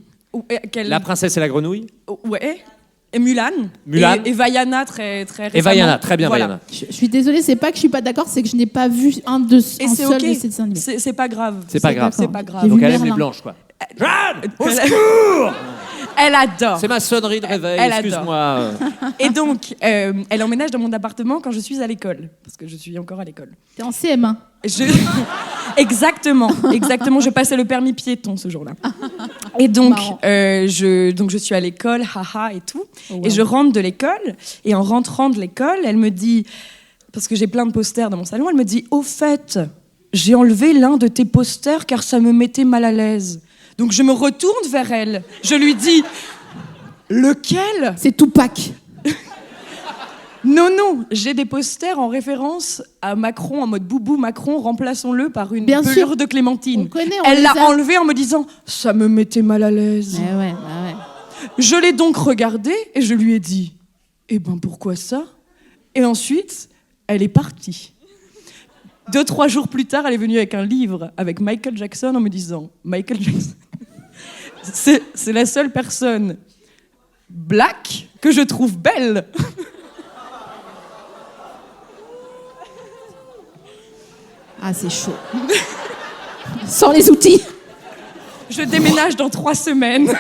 La princesse et la grenouille, Ouais. Et Mulan. Mulan. Et Vaiana, très récemment. et Vaiana, très bien Voilà. Vaiana. Je suis désolée, c'est pas que je suis pas d'accord, c'est que je n'ai pas vu Et un c'est seul ok. de ces dessins animés. C'est pas grave. C'est pas grave. C'est pas J'ai grave. vu Donc elle aime Merlin. les blanches, quoi. Jeanne, au Elle- secours. Elle adore. C'est ma sonnerie de réveil, Elle adore. excuse-moi. Et donc, elle emménage dans mon appartement quand je suis à l'école. Parce que je suis encore à l'école. T'es en CM1. Exactement. Je passais le permis piéton ce jour-là. Et donc, Marrant. je suis à l'école, haha et tout. Et je rentre de l'école. Et en rentrant de l'école, elle me dit, parce que j'ai plein de posters dans mon salon, elle me dit, au fait, j'ai enlevé l'un de tes posters car ça me mettait mal à l'aise. Donc je me retourne vers elle. Je lui dis, lequel ? C'est Tupac. Non, j'ai des posters en référence à Macron, en mode boubou Macron, remplaçons-le par une Bien pelure sûr. de Clémentine. On connaît, on Elle les l'a a. enlevé en me disant « ça me mettait mal à l'aise Ouais, ouais, bah ouais. ». Je l'ai donc regardé et je lui ai dit « eh ben pourquoi ça ?» Et ensuite, elle est partie. 2-3 jours plus tard, elle est venue avec un livre avec Michael Jackson en me disant « Michael Jackson, c'est la seule personne black que je trouve belle ». Ah, c'est chaud. Sans les outils. Je déménage dans 3 semaines.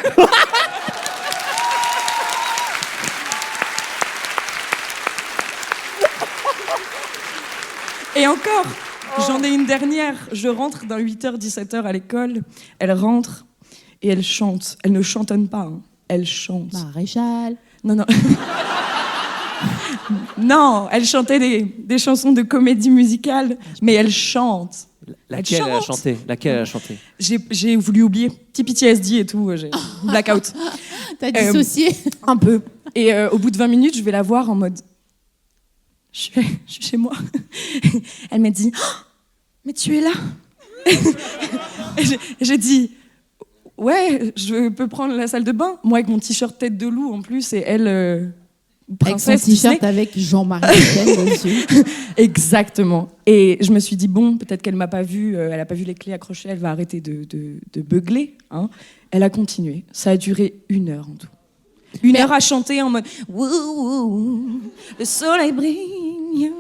Et encore, j'en ai une dernière. Je rentre dans 8h, 17h à l'école. Elle rentre et elle chante. Elle ne chantonne pas, hein. Elle chante. Maréchal. Non. Non, elle chantait des chansons de comédie musicale, mais elle chante. Laquelle elle a chante. chanté Laquelle elle a chanté J'ai voulu oublier. Petit PTSD et tout, j'ai blackout. T'as dissocié. Un peu. Et au bout de 20 minutes, je vais la voir en mode... Je suis chez moi. Elle m'a dit, oh, mais tu es là. Et j'ai dit, ouais, je peux prendre la salle de bain. Moi, avec mon t-shirt tête de loup en plus, et elle, Avec son princesse t-shirt Disney. avec Jean-Marie Le Pen dessus. Exactement. Et je me suis dit, bon, peut-être qu'elle m'a pas vu, elle n'a pas vu les clés accrochées, elle va arrêter de beugler. Hein. Elle a continué. Ça a duré 1 heure en tout. Une heure à chanter en mode wouh, wouh, le soleil brille.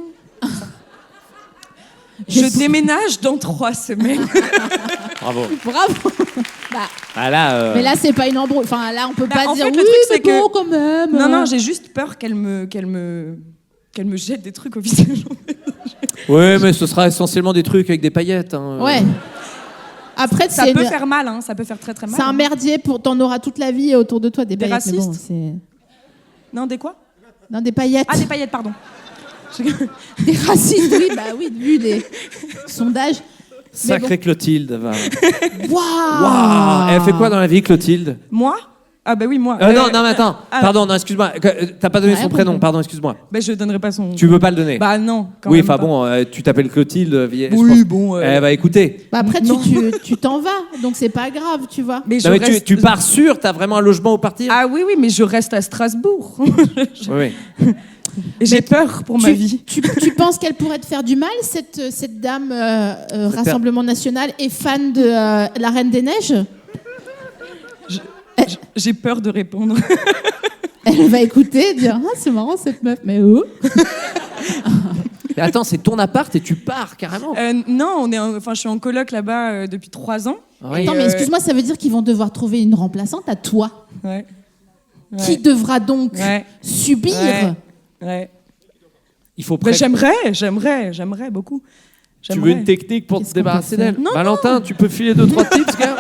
Je déménage dans 3 semaines. Bravo. Bravo. Ah là, Mais là, c'est pas une embrouille. Enfin, là, on peut pas en dire fait, le oui, truc, mais c'est que- bon, quand même. Non, j'ai juste peur qu'elle me jette des trucs au visage. ouais, mais ce sera essentiellement des trucs avec des paillettes. Hein. Ouais. Après, Ça c'est peut faire mal, hein. Ça peut faire très très mal. c'est un merdier t'en auras toute la vie autour de toi des paillettes. mais bon, racistes c'est- Non, des quoi? Non, des paillettes. Ah, des paillettes, pardon. Des racistes, oui, bah oui, vu les sondages. Sacrée Clotilde. Va. Waouh. Waouh. Elle fait quoi dans la vie, Clotilde? Moi? Ah bah oui, moi. Non, mais attends. Pardon, non, excuse-moi. T'as pas donné Ouais, son bon, prénom. bon. Pardon, excuse-moi. Bah je donnerai pas son... Tu veux pas le donner? Bah non, quand oui, même enfin pas. bon, tu t'appelles Clotilde. Oui, je pense- bon... Eh bah écoutez. Bah après, tu t'en vas, donc c'est pas grave, tu vois. Mais je Non, mais reste... tu pars sûr, t'as vraiment un logement où partir? Ah oui, mais je reste à Strasbourg. Oui. Et j'ai peur pour ma vie. Tu penses qu'elle pourrait te faire du mal, cette dame Rassemblement National et fan de La Reine des Neiges? J'ai peur de répondre. Elle va écouter et dire ah, c'est marrant cette meuf, mais oh. Mais attends, c'est ton appart et tu pars carrément. Non, je suis en coloc là-bas depuis 3 ans. Oui. Attends, mais excuse-moi, ça veut dire qu'ils vont devoir trouver une remplaçante à toi, Ouais. qui devra donc Ouais. subir. Ouais. Il faut Mais pré- j'aimerais beaucoup. Tu veux une technique pour te Qu'est-ce qu'on débarrasser peut faire d'elle? Non, Valentin, tu peux filer 2-3 tips, gars?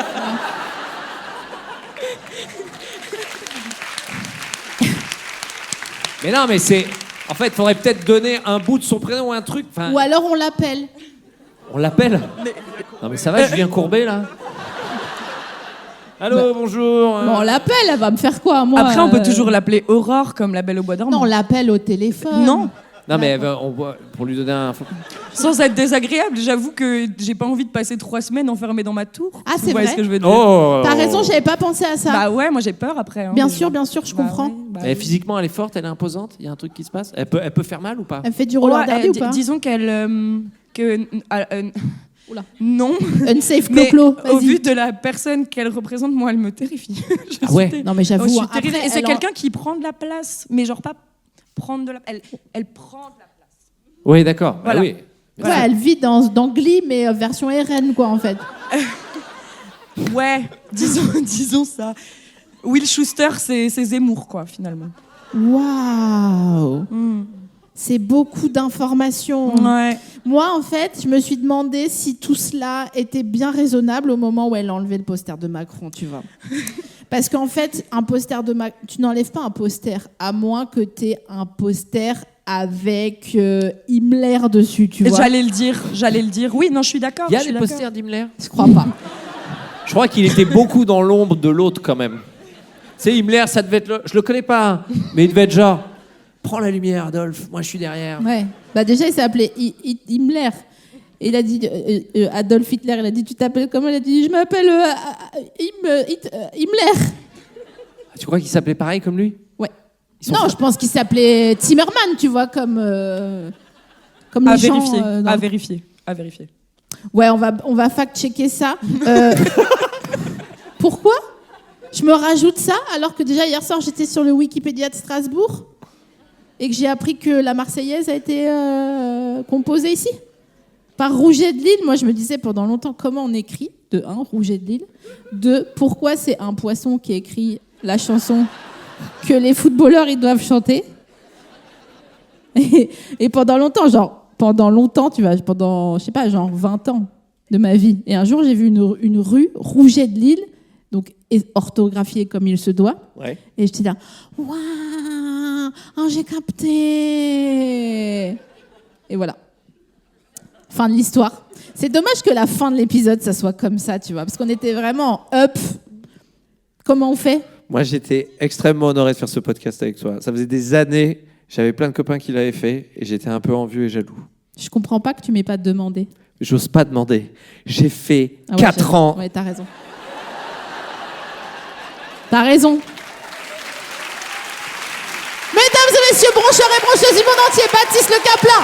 Mais non, mais c'est... En fait, il faudrait peut-être donner un bout de son prénom ou un truc. Enfin, Ou alors on l'appelle. on l'appelle. Non, mais ça va, Julien Courbet, là? Allô, bonjour. Bon, on l'appelle, elle va me faire quoi, moi Après, on peut toujours l'appeler Aurore, comme la Belle au bois dormant. Non, on l'appelle au téléphone. Non. Non, mais pour lui donner un... Sans être désagréable, j'avoue que j'ai pas envie de passer 3 semaines enfermée dans ma tour. Ah, Tu c'est vois vrai ce que je veux dire? Oh! T'as raison, j'avais pas pensé à ça. Bah ouais, moi j'ai peur après. Hein, bien déjà. sûr, je Bah comprends. ouais, bah Et oui. physiquement, elle est forte, elle est imposante. Il y a un truc qui se passe. Elle peut faire mal ou pas? Elle fait du roller Ouais, derby ou pas disons qu'elle... Oula. Non. Unsafe Mais clo-clo, au vas-y. vu de la personne qu'elle représente, moi, elle me terrifie. Ah ouais? Non, mais Oh, j'avoue. je suis hein, terrifiée. après, Et c'est elle en- quelqu'un qui prend de la place, mais genre pas prendre de la... Elle prend de la place. Oui, d'accord. Bah Voilà. oui. Ouais, elle vit dans Glee, mais version RN, quoi, en fait. Ouais, disons ça. Will Schuster, c'est Zemmour, quoi, finalement. Waouh. C'est beaucoup d'informations. Ouais. Moi, en fait, je me suis demandé si tout cela était bien raisonnable au moment où elle a enlevé le poster de Macron, tu vois. Parce qu'en fait, un poster de Macron, tu n'enlèves pas un poster, à moins que tu aies un poster avec Himmler dessus, tu vois. J'allais le dire. Oui, non, je suis d'accord. Il y a je suis des d'accord. posters d'Himmler? Je crois pas. Je crois qu'il était beaucoup dans l'ombre de l'autre quand même. Tu sais, Himmler, ça devait être... Je le connais pas, mais il devait être genre... Prends la lumière, Adolphe, moi je suis derrière. Ouais. Bah déjà, il s'est appelé Himmler. Et il a dit, Adolf Hitler, il a dit, tu t'appelles comment? Il a dit, je m'appelle Himmler. Tu crois qu'il s'appelait pareil comme lui? Ouais. Ils sont Non, frères. je pense qu'il s'appelait Timmerman, tu vois, comme les À gens. vérifier. dans- À vérifier. À vérifier. Ouais, on va fact-checker ça. Pourquoi je me rajoute ça alors que déjà hier soir j'étais sur le Wikipédia de Strasbourg et que j'ai appris que la Marseillaise a été composée ici par Rouget de Lille. Moi je me disais pendant longtemps comment on écrit, de 1, Rouget de Lille, 2, pourquoi c'est un poisson qui écrit la chanson que les footballeurs ils doivent chanter. Et pendant longtemps, tu vois, pendant, je sais pas, genre 20 ans de ma vie. Et un jour, j'ai vu une rue, Rouget de Lille, donc orthographiée comme il se doit. Ouais. Et j'étais là, waouh, oh, j'ai capté. Et voilà. Fin de l'histoire. C'est dommage que la fin de l'épisode, ça soit comme ça, tu vois, parce qu'on était vraiment up. Comment on fait? Moi, j'étais extrêmement honoré de faire ce podcast avec toi. Ça faisait des années, j'avais plein de copains qui l'avaient fait, et j'étais un peu envieux et jaloux. Je comprends pas que tu m'aies pas demandé. J'ose pas demander. J'ai fait Ah ouais, 4 j'avoue. ans. Ouais, t'as raison. T'as raison. Mesdames et messieurs, broncheurs et broncheuses du monde entier, Baptiste Le Caplin.